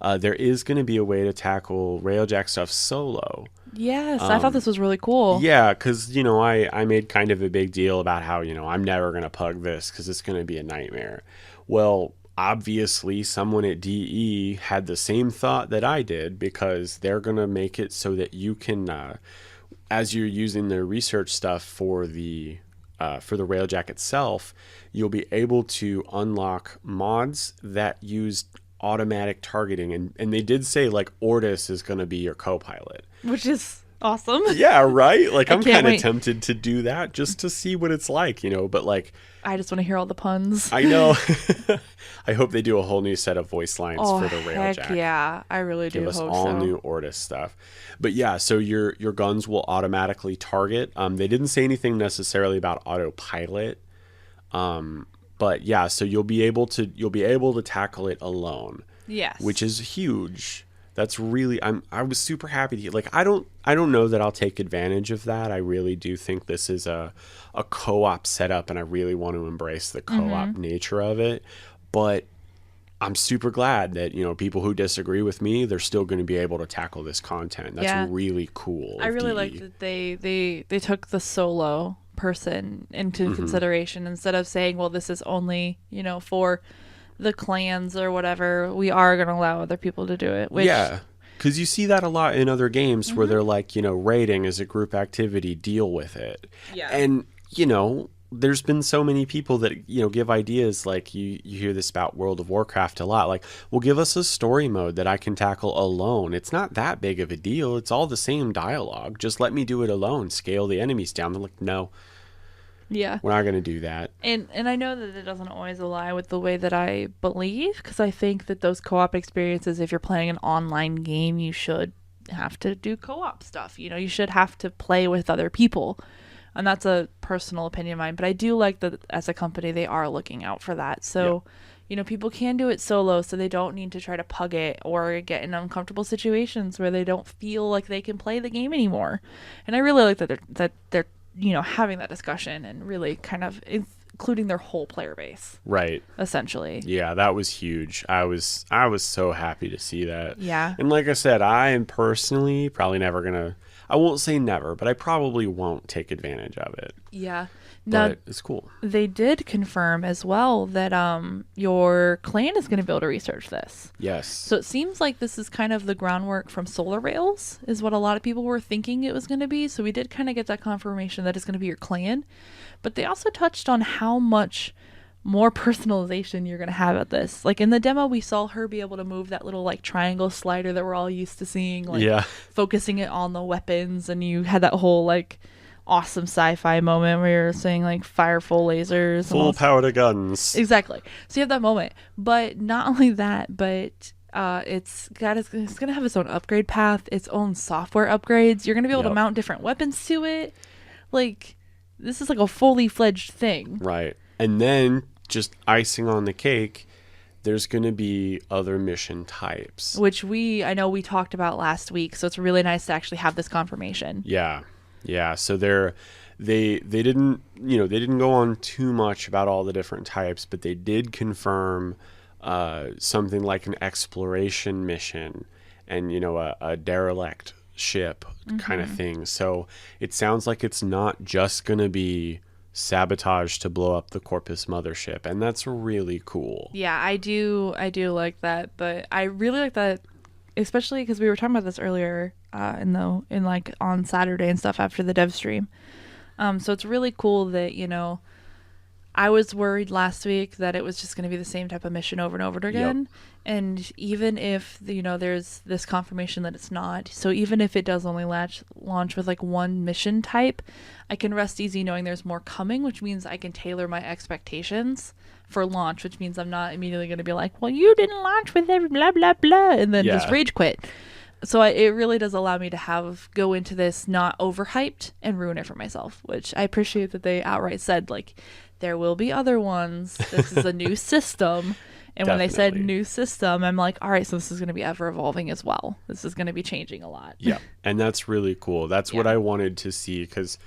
there is going to be a way to tackle Railjack stuff solo. Yes, I thought this was really cool. Yeah, because, you know, I made kind of a big deal about how, you know, I'm never going to pug this because it's going to be a nightmare. Well, obviously, someone at DE had the same thought that I did, because they're going to make it so that you can, as you're using the research stuff for the Railjack itself, you'll be able to unlock mods that use automatic targeting, and they did say like Ordis is going to be your co-pilot, which is awesome. Yeah, right? Like I'm kind of wait. tempted to do that just to see what it's like, but like I just want to hear all the puns. I know. I hope they do a whole new set of voice lines for the Railjack. Yeah, I really do Give us hope all so. new Ordis stuff. But yeah, so your guns will automatically target. They didn't say anything necessarily about autopilot. But yeah, so you'll be able to tackle it alone. Yes. Which is huge. That's really I was super happy to like I don't know that I'll take advantage of that. I really do think this is a co-op setup, and I really want to embrace the co-op nature of it. But I'm super glad that, people who disagree with me, they're still going to be able to tackle this content. That's really cool. I really like that they took the solo person into consideration instead of saying, well, this is only, for the clans or whatever. We are going to allow other people to do it. Which, yeah, because you see that a lot in other games where they're like, raiding is a group activity, deal with it. Yeah. And, there's been so many people that, give ideas like you hear this about World of Warcraft a lot. Like, well, give us a story mode that I can tackle alone. It's not that big of a deal. It's all the same dialogue. Just let me do it alone. Scale the enemies down. They're like, no. Yeah. We're not going to do that. And I know that it doesn't always align with the way that I believe, because I think that those co-op experiences, if you're playing an online game, you should have to do co-op stuff. You should have to play with other people. And that's a personal opinion of mine. But I do like that as a company, they are looking out for that. So, people can do it solo, so they don't need to try to pug it or get in uncomfortable situations where they don't feel like they can play the game anymore. And I really like that they're having that discussion and really kind of including their whole player base. Right. Essentially. Yeah, that was huge. I was so happy to see that. Yeah. And like I said, I am personally probably never going to, I won't say never, but I probably won't take advantage of it. Yeah. Now, but it's cool. They did confirm as well that your clan is going to be able to research this. Yes. So it seems like this is kind of the groundwork from Solar Rails is what a lot of people were thinking it was going to be. So we did kind of get that confirmation that it's going to be your clan. But they also touched on how much more personalization you're going to have at this. Like in the demo, we saw her be able to move that little like triangle slider that we're all used to seeing, like focusing it on the weapons. And you had that whole like awesome sci-fi moment where you're saying like fireful lasers, full power to guns. Exactly. So you have that moment, but not only that, but it's going to have its own upgrade path, its own software upgrades. You're going to be able to mount different weapons to it. Like this is like a fully fledged thing. Right. And then just icing on the cake, there's going to be other mission types, which I know we talked about last week. So it's really nice to actually have this confirmation. Yeah. Yeah, so they didn't go on too much about all the different types, but they did confirm something like an exploration mission and a derelict ship kind of thing. So it sounds like it's not just going to be sabotage to blow up the Corpus mothership, and that's really cool. Yeah, I do like that, but I really like that, especially because we were talking about this earlier in like on Saturday and stuff after the dev stream. So it's really cool that I was worried last week that it was just going to be the same type of mission over and over again. And even if there's this confirmation that it's not, so even if it does only launch with like one mission type, I can rest easy knowing there's more coming, which means I can tailor my expectations for launch, which means I'm not immediately going to be like, well, you didn't launch with every blah blah blah and then just rage quit. So it really does allow me to go into this not overhyped and ruin it for myself, which I appreciate that they outright said, like, there will be other ones. This is a new system. And when they said new system, I'm like, all right, so this is going to be ever evolving as well. This is going to be changing a lot. Yeah. And that's really cool. That's what I wanted to see because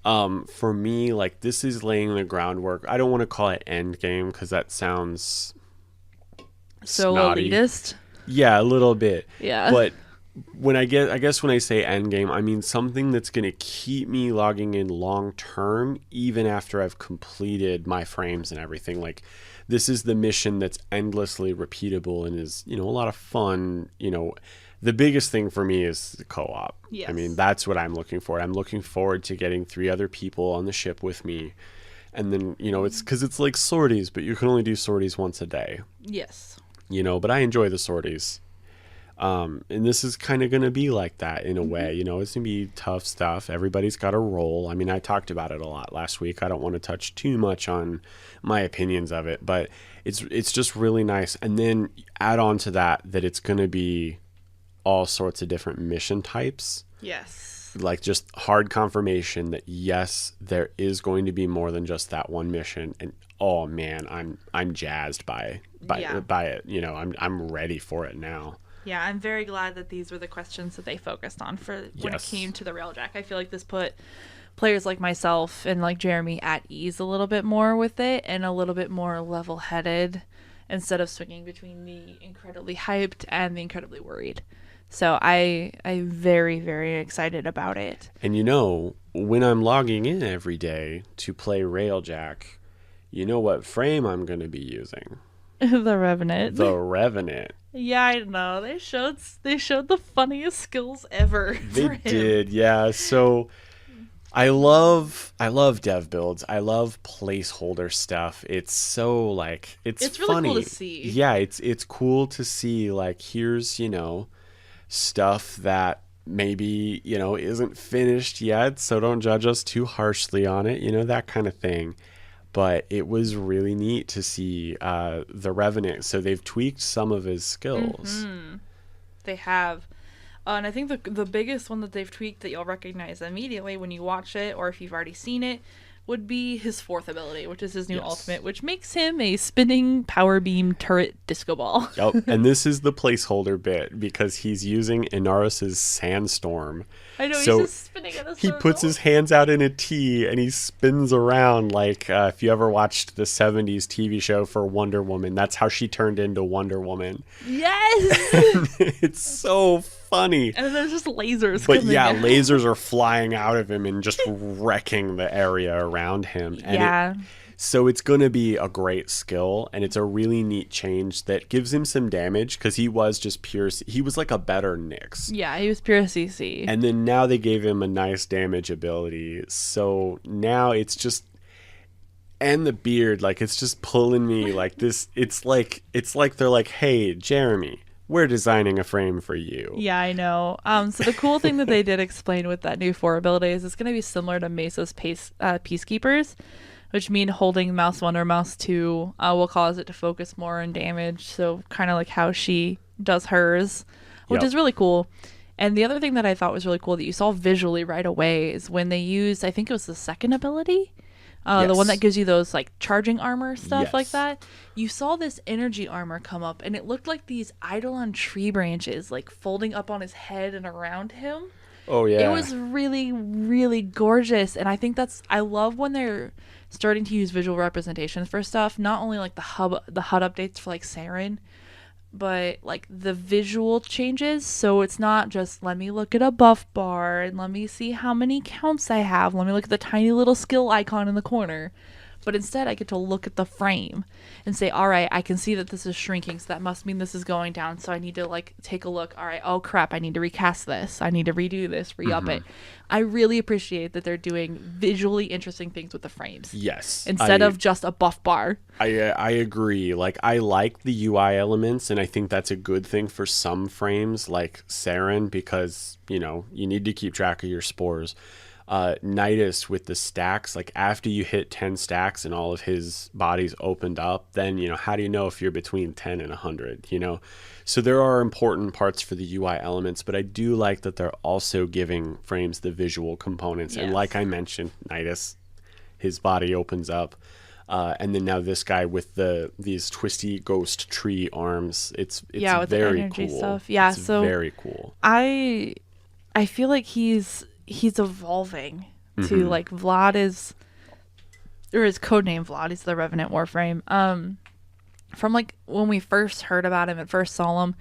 for me, like, this is laying the groundwork. I don't want to call it end game because that sounds so snotty. Elitist. Yeah, a little bit. Yeah. But when I guess when I say end game, I mean something that's going to keep me logging in long term, even after I've completed my frames and everything. Like, this is the mission that's endlessly repeatable and is, a lot of fun. The biggest thing for me is the co-op. Yes. I mean, that's what I'm looking for. I'm looking forward to getting 3 other people on the ship with me. And then, it's because it's like sorties, but you can only do sorties once a day. Yes. but I enjoy the sorties. And this is kind of going to be like that in a way, it's going to be tough stuff. Everybody's got a role. I mean, I talked about it a lot last week. I don't want to touch too much on my opinions of it, but it's just really nice. And then add on to that it's going to be all sorts of different mission types. Yes. Like just hard confirmation that yes, there is going to be more than just that one mission. And oh man, I'm jazzed by it. I'm ready for it now. Yeah, I'm very glad that these were the questions that they focused on for when it came to the Railjack. I feel like this put players like myself and like Jeremy at ease a little bit more with it and a little bit more level-headed instead of swinging between the incredibly hyped and the incredibly worried. So I'm very, very excited about it. And when I'm logging in every day to play Railjack, you know what frame I'm going to be using? The Revenant. The Revenant. Yeah, I know. They showed the funniest skills ever. They did, yeah. So I love dev builds. I love placeholder stuff. It's so like it's really funny. Cool to see. Yeah, it's cool to see like here's, stuff that maybe, isn't finished yet, so don't judge us too harshly on it, that kind of thing. But it was really neat to see the Revenant. So they've tweaked some of his skills. Mm-hmm. They have. And I think the biggest one that they've tweaked that you'll recognize immediately when you watch it, or if you've already seen it, would be his fourth ability, which is his new ultimate, which makes him a spinning power beam turret disco ball. Yep, and this is the placeholder bit because he's using Inaris's Sandstorm. I know, so he's just spinning in a circle. He puts his hands out in a T and he spins around like if you ever watched the 70s TV show for Wonder Woman, that's how she turned into Wonder Woman. Yes! It's so funny. And then there's just lasers But coming out. lasers are flying out of him and just wrecking the area around him. And so it's going to be a great skill, and it's a really neat change that gives him some damage because he was just pure. He was like a better Nyx. Yeah, he was pure CC. And then now they gave him a nice damage ability. So now it's just, and the beard, like it's just pulling me like this. It's like they're like, hey, Jeremy, we're designing a frame for you. Yeah, I know. So the cool thing that they did explain with that new 4 ability is it's going to be similar to Mesa's Peacekeepers, which mean holding mouse 1 or mouse 2 will cause it to focus more on damage. So kind of like how she does hers, which is really cool. And the other thing that I thought was really cool that you saw visually right away is when they used, I think it was the second ability, the one that gives you those like charging armor stuff like that. You saw this energy armor come up and it looked like these Eidolon tree branches like folding up on his head and around him. Oh yeah. It was really, really gorgeous. And I think I love when they're starting to use visual representations for stuff, not only like the HUD updates for like Saren, but like the visual changes. So it's not just let me look at a buff bar and let me see how many counts I have, let me look at the tiny little skill icon in the corner, but instead I get to look at the frame and say, all right, I can see that this is shrinking, so that must mean this is going down, so I need to like take a look. All right, oh crap, I need to recast this, I need to redo this, re-up it. I really appreciate that they're doing visually interesting things with the frames. Yes. Instead of just a buff bar. I agree. Like I like the UI elements, and I think that's a good thing for some frames like Saren because, you need to keep track of your spores. Nidus with the stacks, like after you hit 10 stacks and all of his bodies opened up, then how do you know if you're between 10 and 100? So there are important parts for the UI elements, but I do like that they're also giving frames the visual components. And like I mentioned, Nidus, his body opens up, and then now this guy with these twisty ghost tree arms, it's with very the energy cool stuff. It's so very cool. I feel like he's evolving to like Vlad is, or his codename Vlad, he's the Revenant Warframe. From like when we first heard about him and first saw him,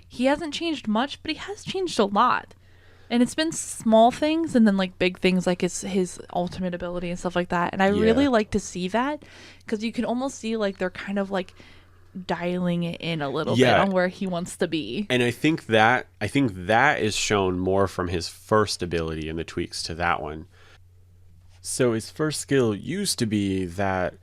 he hasn't changed much, but he has changed a lot. And it's been small things and then like big things like his ultimate ability and stuff like that. And I really like to see that because you can almost see like they're kind of like dialing it in a little bit on where he wants to be. And I think that is shown more from his first ability and the tweaks to that one. So his first skill used to be that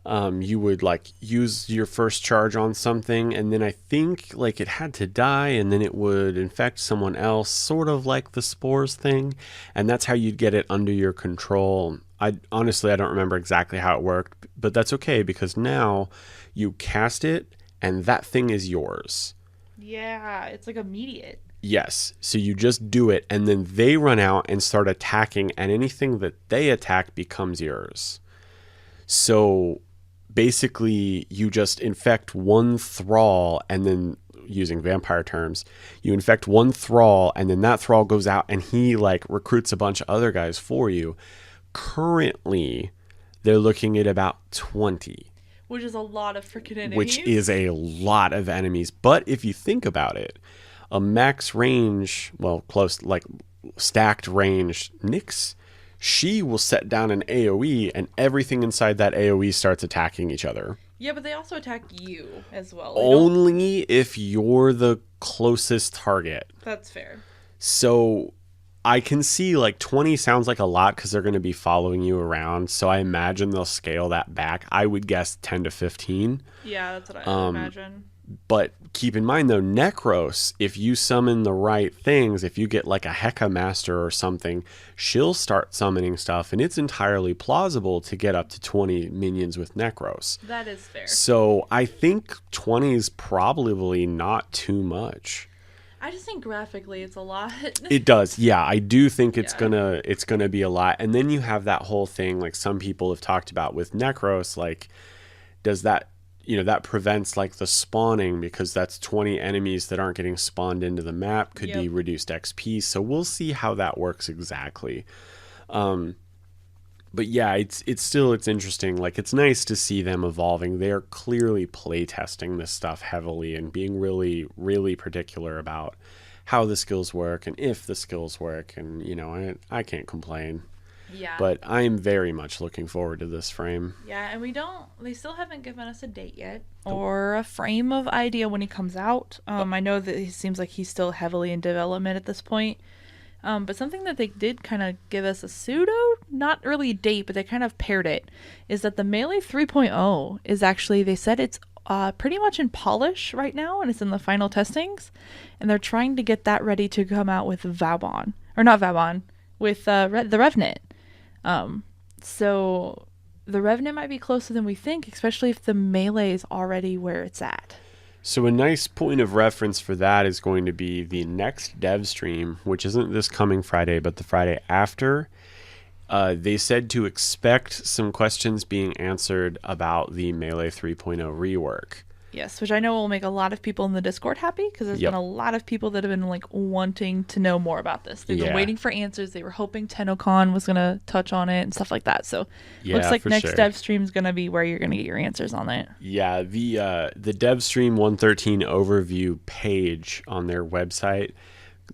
you would like use your first charge on something, and then I think like it had to die, and then it would infect someone else, sort of like the spores thing, and that's how you'd get it under your control. I honestly don't remember exactly how it worked, but that's okay because now you cast it and that thing is yours. Yeah, it's like immediate. Yes, so you just do it, and then they run out and start attacking, and anything that they attack becomes yours. So basically, you just infect one thrall, and then, using vampire terms, you infect one thrall, and then that thrall goes out, and he like recruits a bunch of other guys for you. Currently, they're looking at about 20. Which is a lot of freaking enemies. Which is a lot of enemies. But if you think about it, a max range, well, close, like stacked range Nyx, she will set down an AoE and everything inside that AoE starts attacking each other. Yeah, but they also attack you as well. Only if you're the closest target. That's fair. So I can see like 20 sounds like a lot because they're going to be following you around. So I imagine they'll scale that back. I would guess 10 to 15. Yeah, that's what I would imagine. But keep in mind, though, Necros, if you summon the right things, if you get like a Heka Master or something, she'll start summoning stuff, and it's entirely plausible to get up to 20 minions with Necros. That is fair. So I think 20 is probably not too much. I just think graphically it's a lot. It does. Yeah, I do think it's gonna be a lot. And then you have that whole thing like some people have talked about with Necros, like does that, you know, that prevents like the spawning because that's 20 enemies that aren't getting spawned into the map, could be reduced XP. So we'll see how that works exactly. But yeah, it's interesting. Like, it's nice to see them evolving. They are clearly playtesting this stuff heavily and being really, really particular about how the skills work and if the skills work. And, you know, I can't complain. Yeah. But I am very much looking forward to this frame. Yeah, and they still haven't given us a date yet or a frame of idea when he comes out. I know that it seems like he's still heavily in development at this point. But something that they did kind of give us a pseudo, not really a date, but they kind of paired it, is that the Melee 3.0 is actually, they said it's pretty much in polish right now, and it's in the final testings, and they're trying to get that ready to come out with Vauban, or not Vauban, with the Revenant. So the Revenant might be closer than we think, especially if the Melee is already where it's at. So a nice point of reference for that is going to be the next dev stream, which isn't this coming Friday, but the Friday after. They said to expect some questions being answered about the Melee 3.0 rework. Yes, which I know will make a lot of people in the Discord happy, because there's been a lot of people that have been like wanting to know more about this. They've been waiting for answers. They were hoping TennoCon was going to touch on it and stuff like that. So looks like next dev stream is going to be where you're going to get your answers on it. Yeah, the dev stream 113 overview page on their website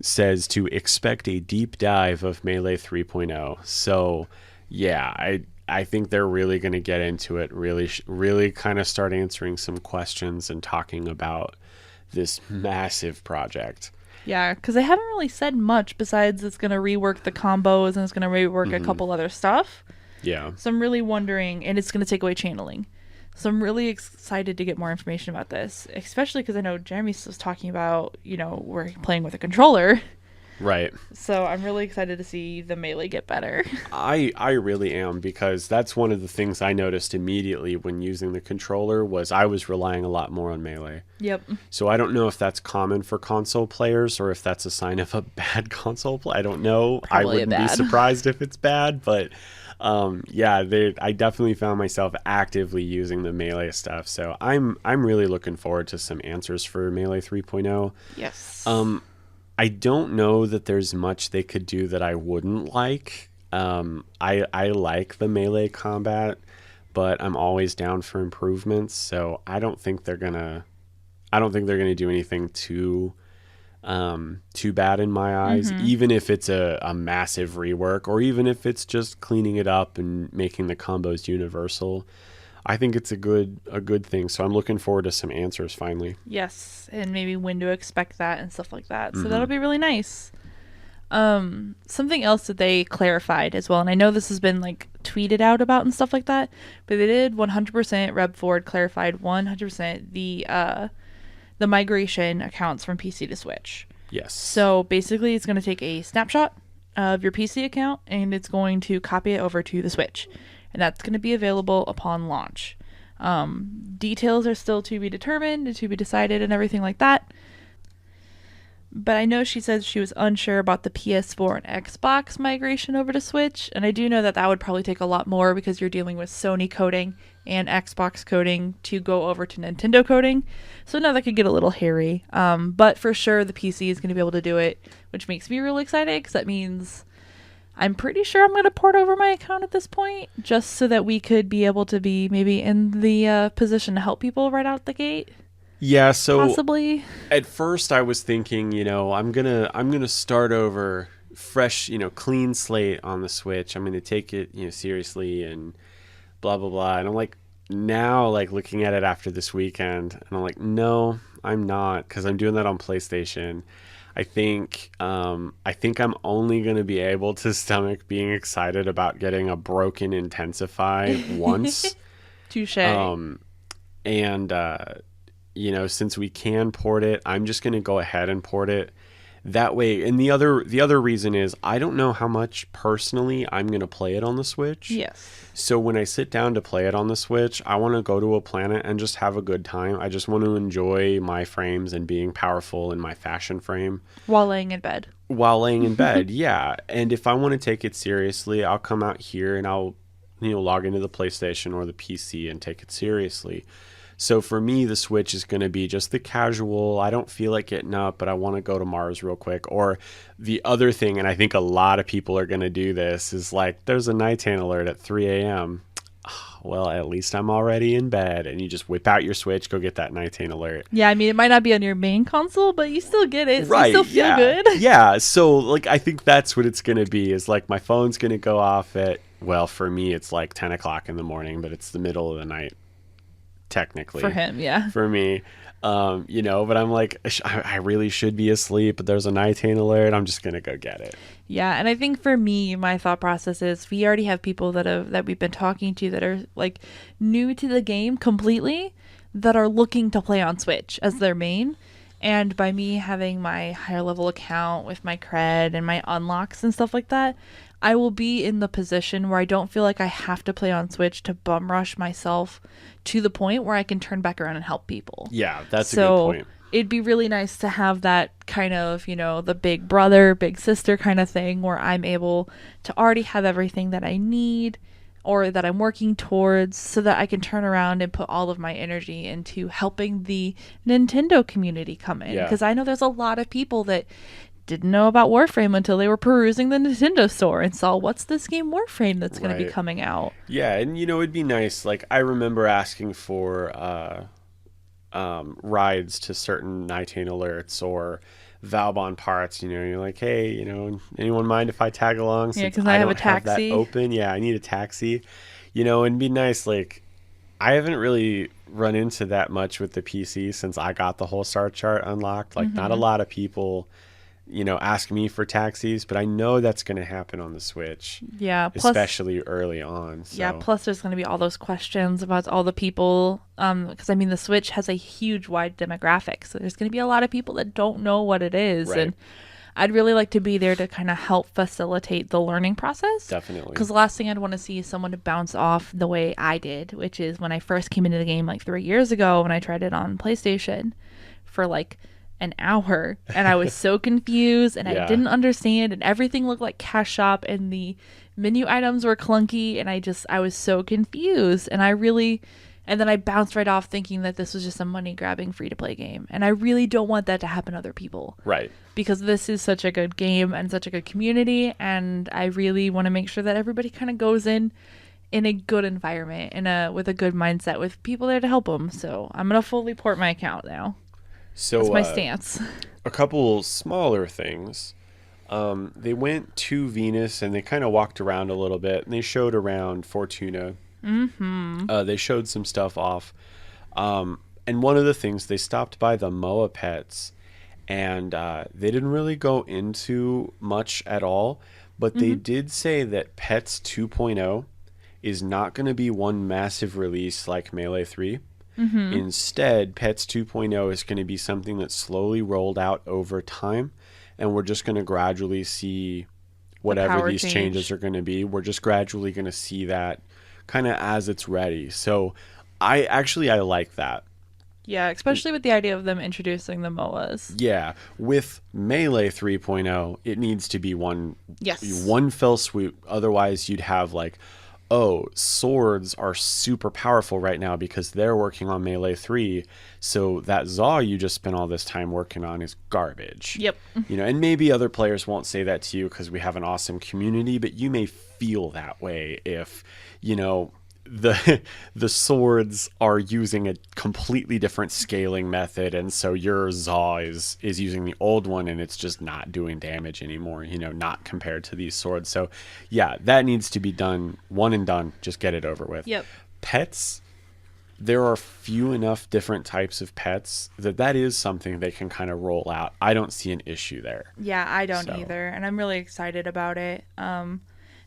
says to expect a deep dive of Melee 3.0. So yeah, I think they're really going to get into it, really kind of start answering some questions and talking about this massive project. Yeah, because they haven't really said much besides it's going to rework the combos and it's going to rework a couple other stuff. Yeah. So I'm really wondering, and it's going to take away channeling. So I'm really excited to get more information about this, especially because I know Jeremy was talking about, you know, we're playing with a controller. Right. So I'm really excited to see the Melee get better. I really am, because that's one of the things I noticed immediately when using the controller was I was relying a lot more on Melee. Yep. So I don't know if that's common for console players or if that's a sign of a bad console play. I don't know. Probably I wouldn't be surprised if it's bad, but I definitely found myself actively using the Melee stuff. So I'm really looking forward to some answers for Melee 3.0. Yes. I don't know that there's much they could do that I wouldn't like. I like the melee combat, but I'm always down for improvements. So I don't think they're gonna do anything too bad in my eyes. Even if it's a massive rework, or even if it's just cleaning it up and making the combos universal. I think it's a good thing. So I'm looking forward to some answers finally. Yes, and maybe when to expect that and stuff like that. So that'll be really nice. Something else that they clarified as well, and I know this has been like tweeted out about and stuff like that. But they did 100%. Reb Ford clarified 100% the migration accounts from PC to Switch. Yes. So basically, it's going to take a snapshot of your PC account and it's going to copy it over to the Switch, and that's going to be available upon launch. Details are still to be determined and to be decided and everything like that. But I know she said she was unsure about the PS4 and Xbox migration over to Switch, and I do know that that would probably take a lot more because you're dealing with Sony coding and Xbox coding to go over to Nintendo coding. So now that could get a little hairy. But for sure the PC is going to be able to do it, which makes me really excited because that means I'm pretty sure I'm going to port over my account at this point just so that we could be able to be maybe in the position to help people right out the gate. Yeah, so possibly. At first I was thinking, I'm gonna start over fresh, clean slate on the Switch. I'm gonna take it, seriously and blah blah blah. And I'm like, now like looking at it after this weekend, and I'm like, no, I'm not, because I'm doing that on PlayStation. I think I'm only gonna be able to stomach being excited about getting a broken Intensify once. Touché. Since we can port it, I'm just going to go ahead and port it that way. And the other reason is I don't know how much personally I'm going to play it on the Switch. Yes. So when I sit down to play it on the Switch, I want to go to a planet and just have a good time. I just want to enjoy my frames and being powerful in my fashion frame. While laying in bed. Yeah. And if I want to take it seriously, I'll come out here and I'll, log into the PlayStation or the PC and take it seriously. So for me, the Switch is going to be just the casual, I don't feel like getting up, but I want to go to Mars real quick. Or the other thing, and I think a lot of people are going to do this, is like, there's a nighttime alert at 3 a.m. Well, at least I'm already in bed. And you just whip out your Switch, go get that nighttime alert. Yeah, I mean, it might not be on your main console, but you still get it. So right, you still feel good. Yeah, so like I think that's what it's going to be, is like my phone's going to go off at, well, for me, it's like 10 o'clock in the morning, but it's the middle of the night. Technically for him, yeah, for me, but I'm like, I really should be asleep, but there's a nighttime alert, I'm just gonna go get it. Yeah. And I think for me, my thought process is we already have people that we've been talking to that are like new to the game completely, that are looking to play on Switch as their main. And by me having my higher level account with my cred and my unlocks and stuff like that, I will be in the position where I don't feel like I have to play on Switch to bum rush myself to the point where I can turn back around and help people. Yeah, that's a good point. It'd be really nice to have that kind of, the big brother, big sister kind of thing where I'm able to already have everything that I need or that I'm working towards, so that I can turn around and put all of my energy into helping the Nintendo community come in. Because I know there's a lot of people that didn't know about Warframe until they were perusing the Nintendo store and saw, what's this game Warframe that's going to be coming out? Yeah, and it'd be nice. Like, I remember asking for rides to certain nighttime alerts or Valbon parts. You're like, hey, anyone mind if I tag along? Yeah, because I have a taxi. Have that open. Yeah, I need a taxi. And it'd be nice. Like, I haven't really run into that much with the PC since I got the whole star chart unlocked. Like, not a lot of people ask me for taxis, but I know that's going to happen on the Switch. Yeah. Especially early on. So. Yeah. Plus there's going to be all those questions about all the people. Because the Switch has a huge wide demographic. So there's going to be a lot of people that don't know what it is. Right. And I'd really like to be there to kind of help facilitate the learning process. Definitely. Because the last thing I'd want to see is someone to bounce off the way I did, which is when I first came into the game like 3 years ago when I tried it on PlayStation for like an hour, and I was so confused, and I didn't understand, and everything looked like Cash Shop, and the menu items were clunky, and I was so confused, and then I bounced right off thinking that this was just a money grabbing free to play game, and I really don't want that to happen to other people. Right. Because this is such a good game and such a good community, and I really want to make sure that everybody kind of goes in a good environment and with a good mindset with people there to help them. So I'm gonna fully port my account now. So that's my stance. A couple smaller things. They went to Venus and they kind of walked around a little bit, and they showed around Fortuna. Mm-hmm. They showed some stuff off. And one of the things, they stopped by the MOA Pets, and they didn't really go into much at all, but they did say that Pets 2.0 is not going to be one massive release like Melee 3. Mm-hmm. Instead, Pets 2.0 is going to be something that's slowly rolled out over time, and we're just going to gradually see whatever these changes are going to be. We're just gradually going to see that kind of as it's ready. So I like that. Yeah, especially with the idea of them introducing the MOAs. Yeah, with Melee 3.0, it needs to be one fell swoop. Otherwise, you'd have like, oh, swords are super powerful right now because they're working on Melee 3. So that Zaw you just spent all this time working on is garbage. Yep. You know, and maybe other players won't say that to you because we have an awesome community, but you may feel that way if, you know, the swords are using a completely different scaling method, and so your Zaw is using the old one and it's just not doing damage anymore, you know, not compared to these swords. So yeah, that needs to be done, one and done. Just get it over with. Yep. Pets, there are few enough different types of pets that is something they can kind of roll out. I don't see an issue there. Yeah, I don't either, and I'm really excited about it.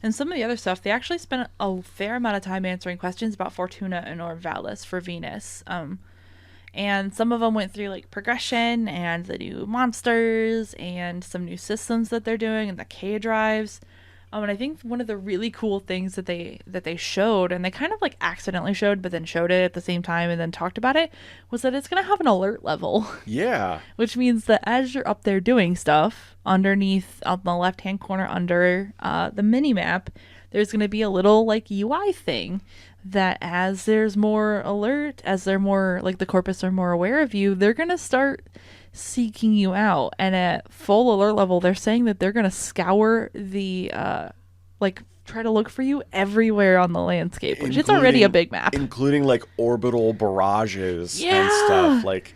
And some of the other stuff, they actually spent a fair amount of time answering questions about Fortuna and Orvalis for Venus. And some of them went through like progression and the new monsters and some new systems that they're doing and the K drives. And I think one of the really cool things that they showed, and they kind of like accidentally showed, but then showed it at the same time and then talked about it, was that it's going to have an alert level. Yeah. Which means that as you're up there doing stuff, underneath on the left-hand corner under the mini-map, there's going to be a little like UI thing that as there's more alert, as they're more, like the corpus are more aware of you, they're going to start seeking you out. And at full alert level, they're saying that they're going to scour the try to look for you everywhere on the landscape, which is already a big map, including like orbital barrages and stuff. Like,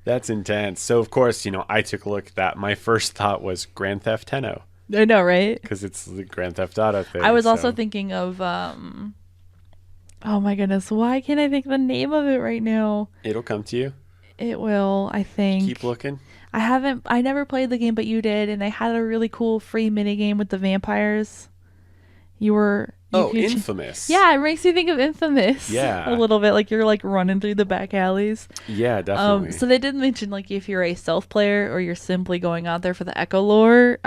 that's intense. So of course, you know, I took a look at that. My first thought was Grand Theft Tenno. I know, right? Because it's the Grand Theft Auto thing. I was also thinking of oh my goodness, why can't I think of the name of it right now? It'll come to you. It will, I think. Keep looking. I never played the game, but you did, and they had a really cool free minigame with the vampires. Infamous. Yeah, it makes me think of Infamous. Yeah. A little bit, like you're like running through the back alleys. Yeah, definitely. So they did mention like if you're a stealth player or you're simply going out there for the echo lore,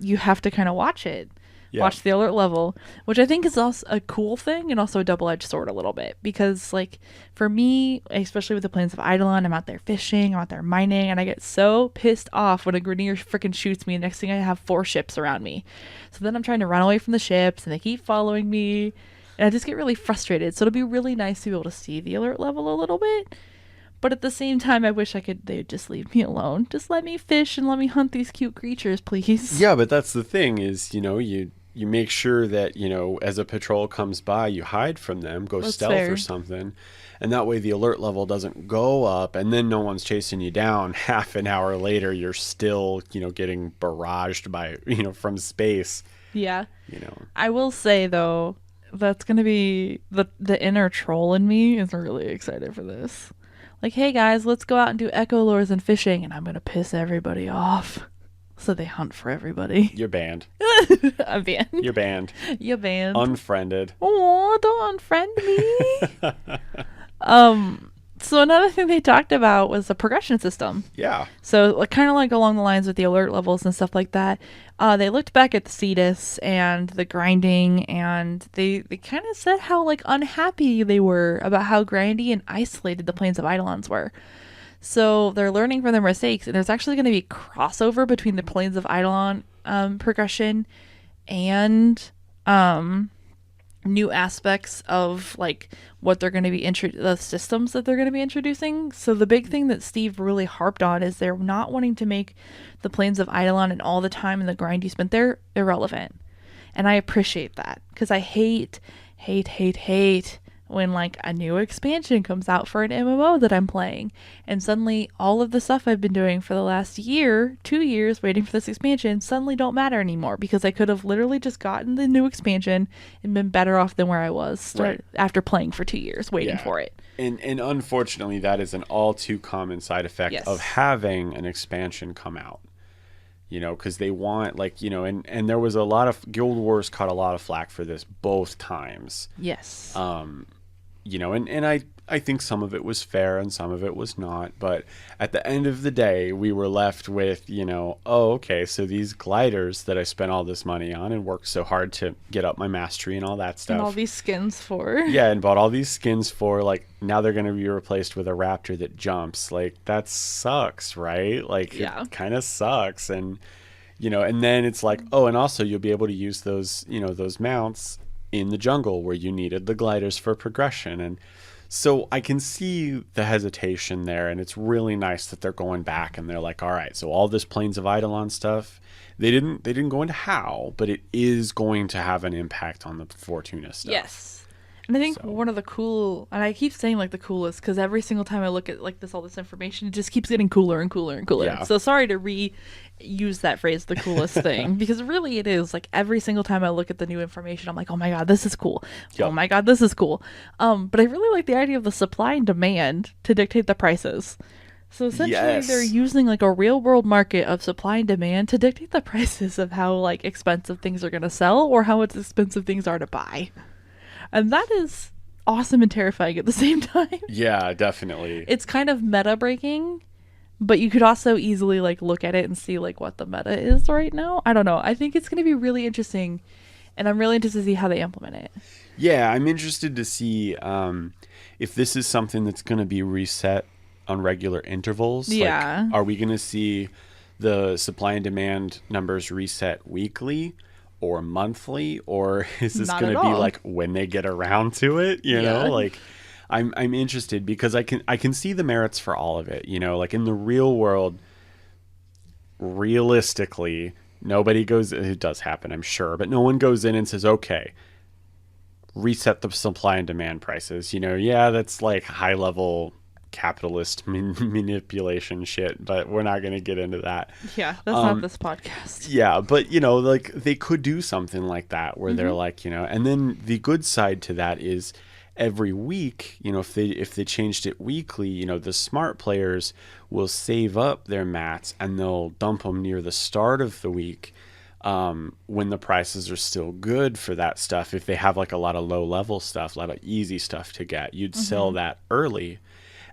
you have to kind of watch it. Yeah. Watch the alert level, which I think is also a cool thing and also a double-edged sword a little bit, because like for me, especially with the Plains of Eidolon, I'm out there fishing, I'm out there mining, and I get so pissed off when a grenadier freaking shoots me, and next thing I have 4 ships around me. So then I'm trying to run away from the ships and they keep following me, and I just get really frustrated. So it'll be really nice to be able to see the alert level a little bit. But at the same time, I wish they'd just leave me alone. Just let me fish and let me hunt these cute creatures, please. Yeah, but that's the thing is, you know, you make sure that, you know, as a patrol comes by, you hide from them, go stealth or something. And that way the alert level doesn't go up and then no one's chasing you down. Half an hour later, you're still, you know, getting barraged by, you know, from space. Yeah. You know. I will say, though, that's going to be the inner troll in me is really excited for this. Like, hey, guys, let's go out and do echo lures and fishing, and I'm going to piss everybody off. So they hunt for everybody. You're banned. I'm banned. You're banned. You're banned. Unfriended. Oh, don't unfriend me. So another thing they talked about was the progression system. Yeah. So like, kind of like along the lines with the alert levels and stuff like that. They looked back at the Nidus and the grinding, and they kind of said how like unhappy they were about how grindy and isolated the Plains of Eidolons were. So they're learning from their mistakes, and there's actually going to be crossover between the Plains of Eidolon progression and new aspects of like what they're going to be the systems that they're going to be introducing. So the big thing that Steve really harped on is they're not wanting to make the Plains of Eidolon and all the time and the grind you spent there irrelevant. And I appreciate that, because I hate when like a new expansion comes out for an MMO that I'm playing, and suddenly all of the stuff I've been doing for the last 2 years waiting for this expansion suddenly don't matter anymore, because I could have literally just gotten the new expansion and been better off than where I was after playing for 2 years waiting for it. And unfortunately, that is an all too common side effect of having an expansion come out. you know, because they want, like, you know, and there was a lot of Guild Wars caught a lot of flack for this both times. Yes. You know, and I think some of it was fair and some of it was not. But at the end of the day, we were left with, you know, oh, okay, so these gliders that I spent all this money on and worked so hard to get up my mastery and all that stuff. And all these skins for. Yeah, and bought all these skins for, like, now they're going to be replaced with a raptor that jumps. Like, that sucks, right? Like, yeah. It kind of sucks. And, you know, and then it's like, oh, and also you'll be able to use those, you know, those mounts in the jungle where you needed the gliders for progression. And so I can see the hesitation there, and it's really nice that they're going back and they're like, all right, so all this Plains of Eidolon stuff, they didn't go into how, but it is going to have an impact on the Fortuna stuff. Yes. And I think one of the cool, and I keep saying like the coolest, because every single time I look at like all this information, it just keeps getting cooler and cooler and cooler. Yeah. So sorry to reuse that phrase, the coolest thing, because really it is. Like every single time I look at the new information, I'm like, oh my god, this is cool. Yep. Oh my god, this is cool. But I really like the idea of the supply and demand to dictate the prices. So essentially they're using like a real world market of supply and demand to dictate the prices of how like expensive things are going to sell or how expensive things are to buy. And that is awesome and terrifying at the same time. Yeah, definitely. It's kind of meta breaking, but you could also easily like look at it and see like what the meta is right now. I don't know. I think it's going to be really interesting, and I'm really interested to see how they implement it. Yeah, I'm interested to see if this is something that's going to be reset on regular intervals. Yeah. Like, are we going to see the supply and demand numbers reset weekly or monthly, or is this going to be like when they get around to it, you know? Like I'm interested because I can see the merits for all of it, you know, like in the real world, realistically, nobody goes, it does happen, I'm sure, but no one goes in and says, okay, reset the supply and demand prices, you know? Yeah, that's like high level capitalist manipulation shit, but we're not going to get into that. Yeah, that's not this podcast. Yeah, but you know, like they could do something like that where they're like, you know, and then the good side to that is every week, you know, if they changed it weekly, you know, the smart players will save up their mats and they'll dump them near the start of the week when the prices are still good for that stuff. If they have like a lot of low level stuff, a lot of easy stuff to get, you'd sell that early.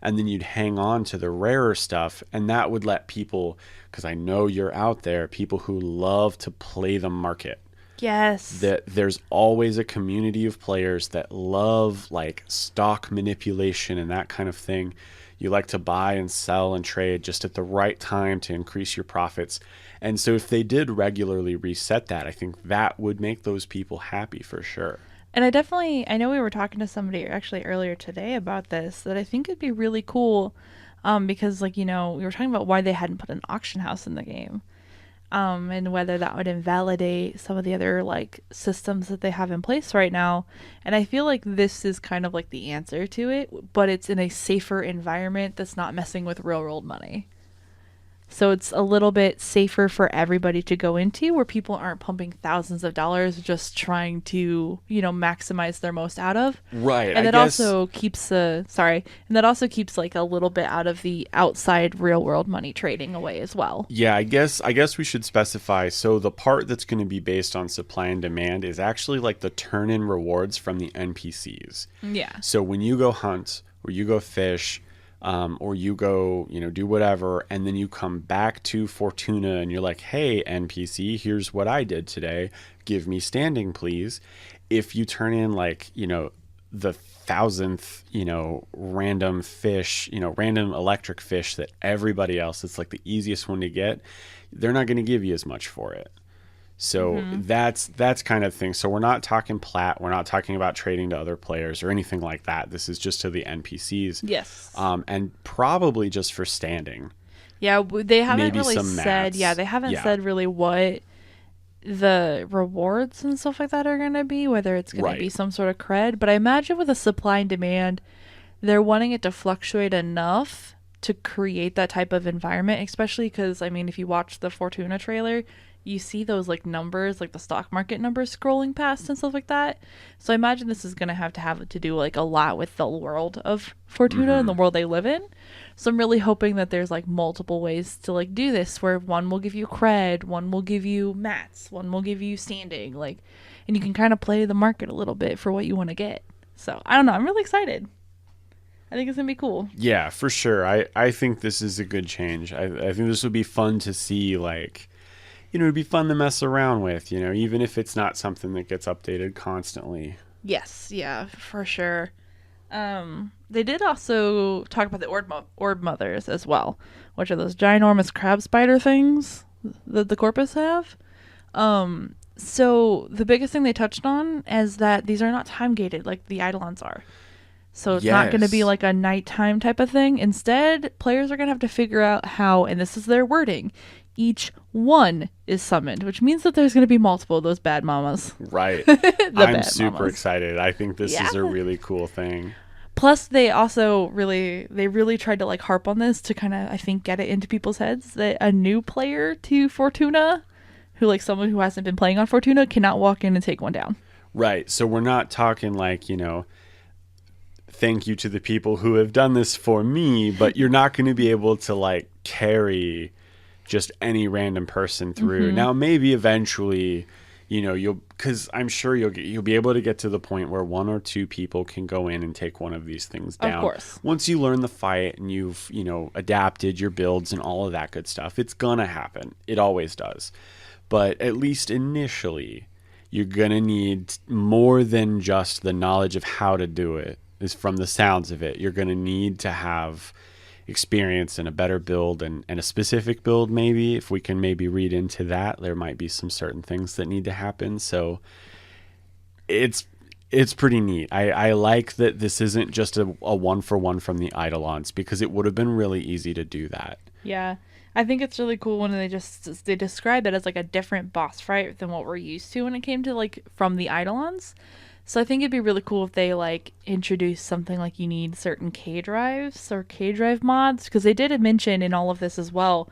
And then you'd hang on to the rarer stuff, and that would let people, because I know you're out there, people who love to play the market. Yes. That there's always a community of players that love like stock manipulation and that kind of thing. You like to buy and sell and trade just at the right time to increase your profits. And so if they did regularly reset that, I think that would make those people happy for sure. And I know we were talking to somebody actually earlier today about this, that I think it'd be really cool because, like, you know, we were talking about why they hadn't put an auction house in the game and whether that would invalidate some of the other, like, systems that they have in place right now. And I feel like this is kind of like the answer to it, but it's in a safer environment that's not messing with real world money. So it's a little bit safer for everybody to go into, where people aren't pumping thousands of dollars just trying to, you know, maximize their most out of. Right. And that also keeps like a little bit out of the outside real world money trading away as well. Yeah, I guess we should specify. So the part that's going to be based on supply and demand is actually like the turn-in rewards from the NPCs. Yeah. So when you go hunt or you go fish, or you go, you know, do whatever, and then you come back to Fortuna and you're like, hey, NPC, here's what I did today. Give me standing, please. If you turn in, like, you know, the 1,000th, you know, random fish, you know, random electric fish that everybody else, it's like the easiest one to get, they're not going to give you as much for it. So that's kind of thing. So we're not talking plat. We're not talking about trading to other players or anything like that. This is just to the NPCs. Yes. And probably just for standing. Yeah, they haven't Maybe really some said. mats. Yeah, they haven't said really what the rewards and stuff like that are going to be. Whether it's going to be some sort of cred. But I imagine with a supply and demand, they're wanting it to fluctuate enough to create that type of environment. Especially because, I mean, if you watch the Fortuna trailer, you see those like numbers, like the stock market numbers scrolling past and stuff like that. So I imagine this is going to have to do like a lot with the world of Fortuna and the world they live in. So I'm really hoping that there's like multiple ways to like do this, where one will give you cred, one will give you mats, one will give you standing, like, and you can kind of play the market a little bit for what you want to get. So I don't know. I'm really excited. I think it's going to be cool. Yeah, for sure. I think this is a good change. I think this would be fun to see, like, you know, it'd be fun to mess around with, you know, even if it's not something that gets updated constantly. Yes, yeah, for sure. They did also talk about the orb mothers as well, which are those ginormous crab spider things that the corpus have. So the biggest thing they touched on is that these are not time gated like the eidolons are. So it's not going to be like a nighttime type of thing. Instead, players are going to have to figure out how, and this is their wording, each one is summoned, which means that there's going to be multiple of those bad mamas. Right. I'm super excited. I think this is a really cool thing. Plus, they really tried to like harp on this to kind of, I think, get it into people's heads that a new player to Fortuna, who like someone who hasn't been playing on Fortuna, cannot walk in and take one down. Right. So we're not talking like, you know, thank you to the people who have done this for me, but you're not going to be able to like carry just any random person through. Now, maybe eventually, you know, because I'm sure you'll be able to get to the point where one or two people can go in and take one of these things down. Of course. Once you learn the fight and you've, you know, adapted your builds and all of that good stuff, it's gonna happen. It always does. But at least initially, you're gonna need more than just the knowledge of how to do it. Is from the sounds of it, you're going to need to have experience in a better build and a specific build. Maybe if we can maybe read into that, there might be some certain things that need to happen. So it's pretty neat. I like that this isn't just a 1-for-1 from the eidolons, because it would have been really easy to do that. Yeah, I think it's really cool when they describe it as like a different boss fight than what we're used to when it came to like from the eidolons. So I think it'd be really cool if they like introduce something like you need certain K drives or K drive mods, because they did mention in all of this as well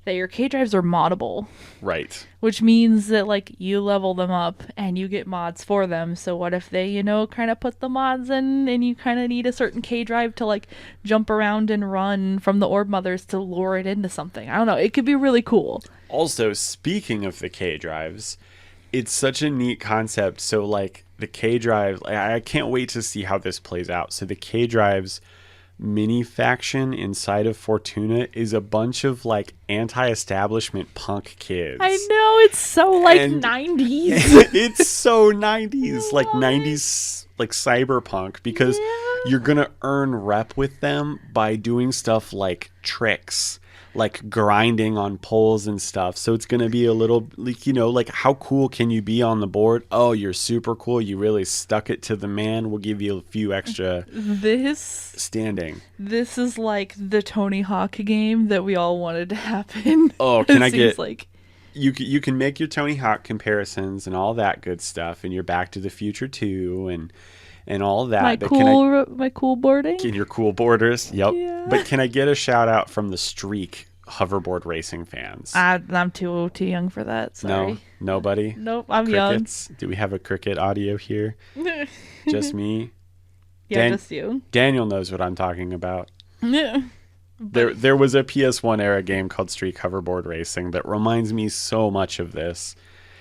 that your K drives are moddable. Right. Which means that like you level them up and you get mods for them. So what if they, you know, kind of put the mods in and you kind of need a certain K drive to like jump around and run from the orb mothers to lure it into something? I don't know. It could be really cool. Also, speaking of the K drives, it's such a neat concept. So like the K drive, I can't wait to see how this plays out. So the K drives mini faction inside of Fortuna is a bunch of like anti-establishment punk kids. I know, it's so like 90s. It's so 90s, like 90s like cyberpunk, because you're gonna earn rep with them by doing stuff like tricks, like grinding on poles and stuff. So it's going to be a little, like, you know, like how cool can you be on the board? Oh, you're super cool. You really stuck it to the man. We'll give you a few extra standing. This is like the Tony Hawk game that we all wanted to happen. Oh, can I get like you can make your Tony Hawk comparisons and all that good stuff, and you're Back to the Future 2 and all that. My cool boarding. In your cool borders. Yep. Yeah. But can I get a shout out from the Streak hoverboard racing fans? I'm too young for that. Sorry. No, nobody. Nope, I'm Crickets? Young. Do we have a cricket audio here? Just me. Yeah, just you. Daniel knows what I'm talking about. There was a PS1 era game called Streak Hoverboard Racing that reminds me so much of this.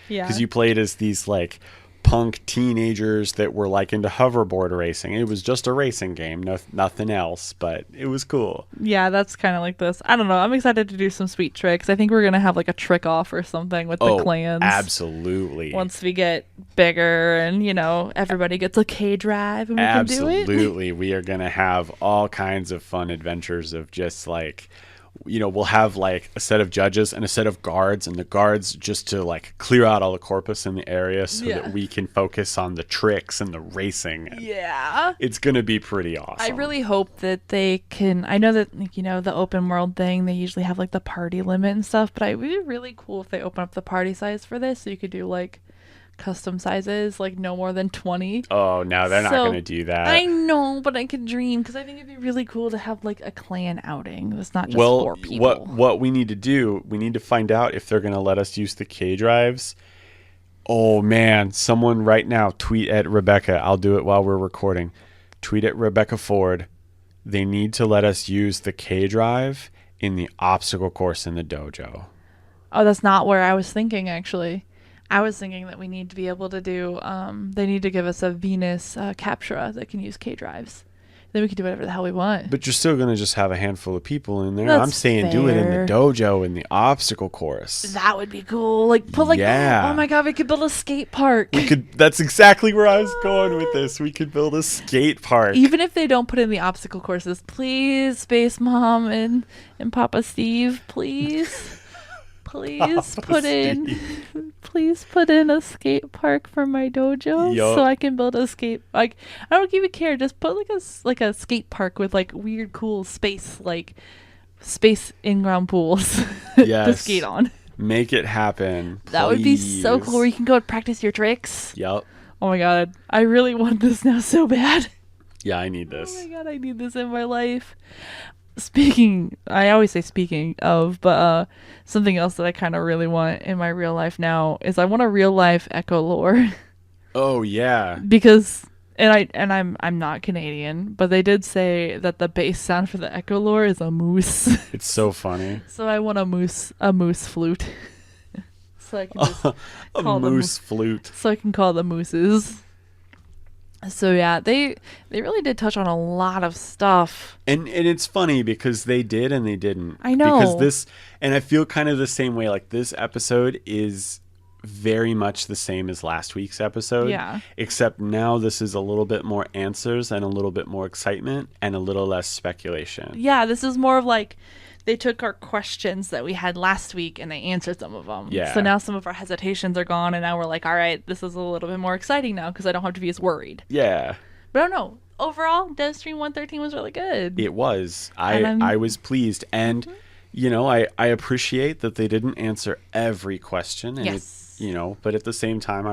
Yeah. Because you played as these like punk teenagers that were like into hoverboard racing. It was just a racing game, nothing else, but it was cool. Yeah, that's kind of like this. I don't know. I'm excited to do some sweet tricks. I think we're gonna have like a trick off or something with the clans. Absolutely. Once we get bigger and, you know, everybody gets a K drive and we can do it. Absolutely. We are gonna have all kinds of fun adventures of just like, you know, we'll have like a set of judges and a set of guards, and the guards just to like clear out all the corpus in the area so that we can focus on the tricks and the racing. Yeah. It's going to be pretty awesome. I really hope that they can, I know that, you know, the open world thing, they usually have like the party limit and stuff, but it would be really cool if they open up the party size for this so you could do like custom sizes, like no more than 20. Oh, no, they're not going to do that. I know, but I could dream, because I think it'd be really cool to have like a clan outing. That's not just 4 people. What we need to do, we need to find out if they're going to let us use the K drives. Oh, man, someone right now tweet at Rebecca. I'll do it while we're recording. Tweet at Rebecca Ford. They need to let us use the K drive in the obstacle course in the dojo. Oh, that's not where I was thinking, actually. I was thinking that we need to be able to do, they need to give us a Venus Captura that can use K drives. Then we can do whatever the hell we want. But you're still going to just have a handful of people in there. That's I'm saying do it in the dojo in the obstacle course. That would be cool. Like put like, oh my God, we could build a skate park. That's exactly where I was going with this. We could build a skate park. Even if they don't put in the obstacle courses, please, Space Mom and Papa Steve, please. Please put in a skate park for my dojo so I can build a skate. Like, I don't even care. Just put like a skate park with like weird, cool space in-ground pools to skate on. Make it happen. Please. That would be so cool. Where you can go and practice your tricks. Yep. Oh my God, I really want this now so bad. Yeah, I need this. Oh my God, I need this in my life. I always say speaking of, but something else that I kind of really want in my real life now is I want a real life Echo lore. Oh yeah. Because I'm not Canadian, but they did say that the bass sound for the Echo lore is a moose. It's so funny. So I want a moose flute. So I can just a moose flute. So I can call them mooses. So yeah, they really did touch on a lot of stuff. And it's funny because they did and they didn't. I know. Because I feel kind of the same way. Like this episode is very much the same as last week's episode. Yeah. Except now this is a little bit more answers and a little bit more excitement and a little less speculation. Yeah, this is more of like they took our questions that we had last week and they answered some of them. Yeah. So now some of our hesitations are gone and now we're like, all right, this is a little bit more exciting now because I don't have to be as worried. Yeah. But I don't know. Overall, Dev Stream 113 was really good. It was. I was pleased. And, I appreciate that they didn't answer every question. And yes. But at the same time,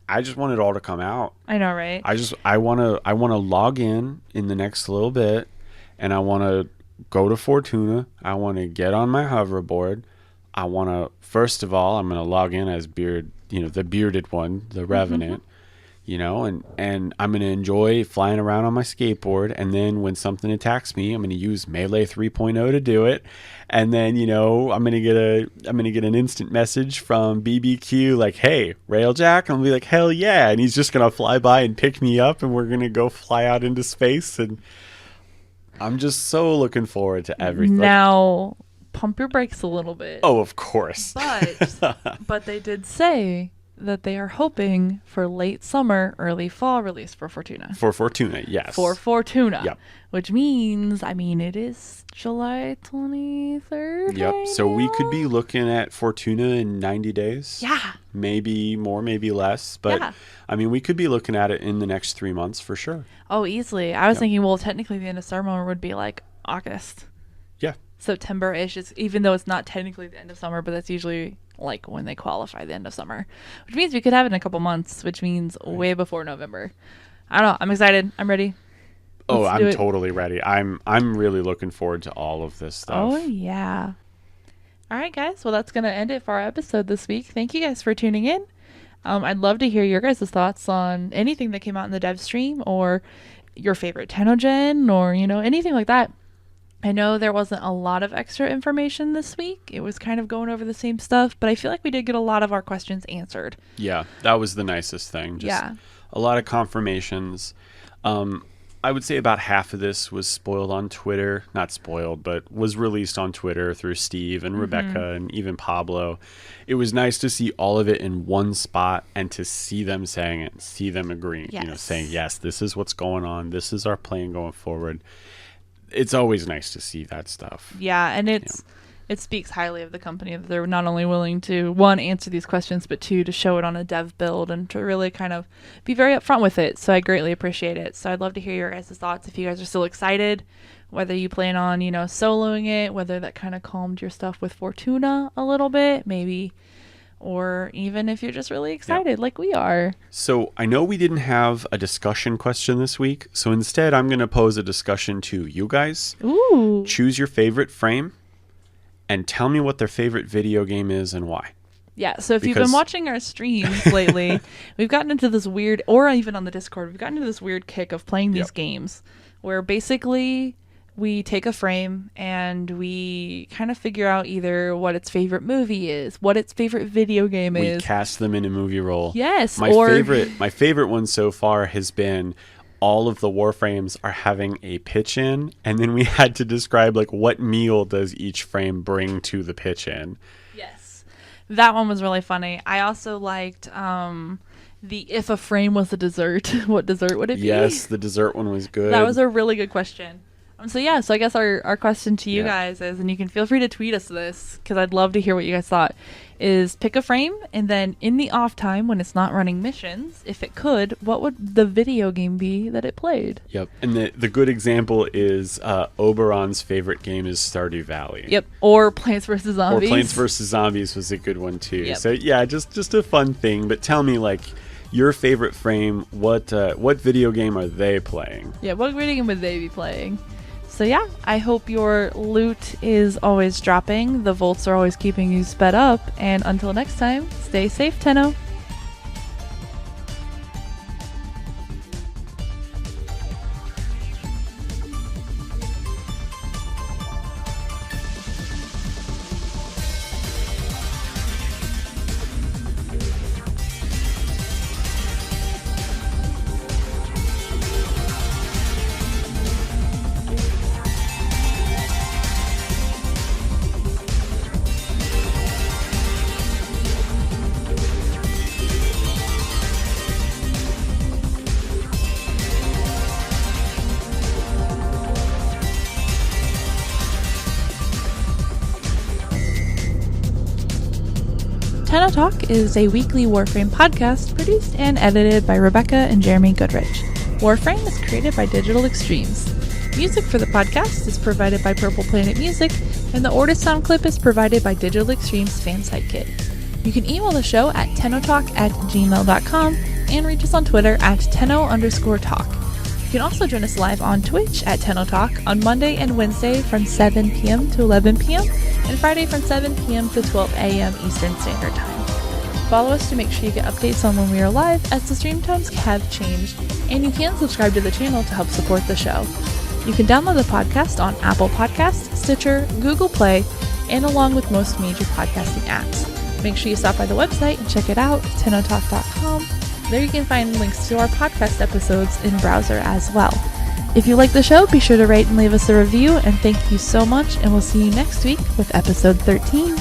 I just want it all to come out. I know, right? I want to log in the next little bit and I want to go to Fortuna. I want to get on my hoverboard. I want to, first of all, I'm going to log in as the bearded one, the Revenant, and I'm going to enjoy flying around on my skateboard. And then when something attacks me, I'm going to use Melee 3.0 to do it. And then, I'm going to get an instant message from BBQ like, hey, Railjack. And I'll be like, hell yeah. And he's just going to fly by and pick me up and we're going to go fly out into space. And I'm just so looking forward to everything. Now, pump your brakes a little bit. Oh, of course. But they did say that they are hoping for late summer, early fall release for Fortuna. For Fortuna, yes. For Fortuna. Yep. Which means, it is July 23rd. Yep. Right so now? we could be looking at Fortuna in 90 days. Yeah. Maybe more, maybe less. But, yeah. We could be looking at it in the next 3 months for sure. Oh, easily. I was thinking, well, technically the end of summer would be like August. Yeah. September-ish, even though it's not technically the end of summer, but that's usually like when they qualify the end of summer, which means we could have it in a couple months, which means way before November. I don't know. I'm excited. I'm ready. I'm totally ready. I'm really looking forward to all of this stuff. Oh, yeah. All right, guys. Well, that's going to end it for our episode this week. Thank you guys for tuning in. I'd love to hear your guys' thoughts on anything that came out in the dev stream or your favorite Tennogen or, anything like that. I know there wasn't a lot of extra information this week. It was kind of going over the same stuff, but I feel like we did get a lot of our questions answered. Yeah, that was the nicest thing. Just a lot of confirmations. I would say about half of this was spoiled on Twitter. Not spoiled, but was released on Twitter through Steve and Rebecca and even Pablo. It was nice to see all of it in one spot and to see them saying it, see them agreeing, saying, yes, this is what's going on. This is our plan going forward. It's always nice to see that stuff. Yeah, and it speaks highly of the company that they're not only willing to, one, answer these questions, but two, to show it on a dev build and to really kind of be very upfront with it. So I greatly appreciate it. So I'd love to hear your guys' thoughts if you guys are still excited, whether you plan on, soloing it, whether that kind of calmed your stuff with Fortuna a little bit, maybe or even if you're just really excited like we are. So I know we didn't have a discussion question this week, so instead I'm going to pose a discussion to you guys. Ooh. Choose your favorite frame and tell me what their favorite video game is and why. Yeah, so if you've been watching our streams lately, we've gotten into this weird, or even on the Discord, we've gotten into this weird kick of playing these games where basically we take a frame and we kind of figure out either what its favorite movie is, what its favorite video game is. We cast them in a movie role. Yes. My favorite one so far has been all of the warframes are having a pitch in, and then we had to describe like what meal does each frame bring to the pitch in. Yes. That one was really funny. I also liked if a frame was a dessert, what dessert would it be? Yes, the dessert one was good. That was a really good question. So I guess our question to you guys is, and you can feel free to tweet us this because I'd love to hear what you guys thought, is pick a frame and then in the off time when it's not running missions, if it could, what would the video game be that it played? Yep. And the good example is Oberon's favorite game is Stardew Valley. Yep. Or Plants vs. Zombies. Or Plants vs. Zombies was a good one too. Yep. So yeah, just a fun thing. But tell me, like, your favorite frame, what video game are they playing? Yeah, what video game would they be playing? So yeah, I hope your loot is always dropping, the volts are always keeping you sped up, and until next time, stay safe, Tenno. TennoTalk is a weekly Warframe podcast produced and edited by Rebecca and Jeremy Goodrich. Warframe is created by Digital Extremes. Music for the podcast is provided by Purple Planet Music, and the Ortus sound clip is provided by Digital Extremes Fansite Kit. You can email the show at tennotalk@gmail.com and reach us on Twitter at tenno_talk. You can also join us live on Twitch at TennoTalk on Monday and Wednesday from 7 p.m. to 11 p.m. and Friday from 7 p.m. to 12 a.m. Eastern Standard Time. Follow us to make sure you get updates on when we are live, as the stream times have changed, and you can subscribe to the channel to help support the show. You can download the podcast on Apple Podcasts, Stitcher, Google Play, and along with most major podcasting apps. Make sure you stop by the website and check it out, tennotalk.com. There you can find links to our podcast episodes in browser as well. If you like the show, be sure to rate and leave us a review, and thank you so much, and we'll see you next week with episode 13.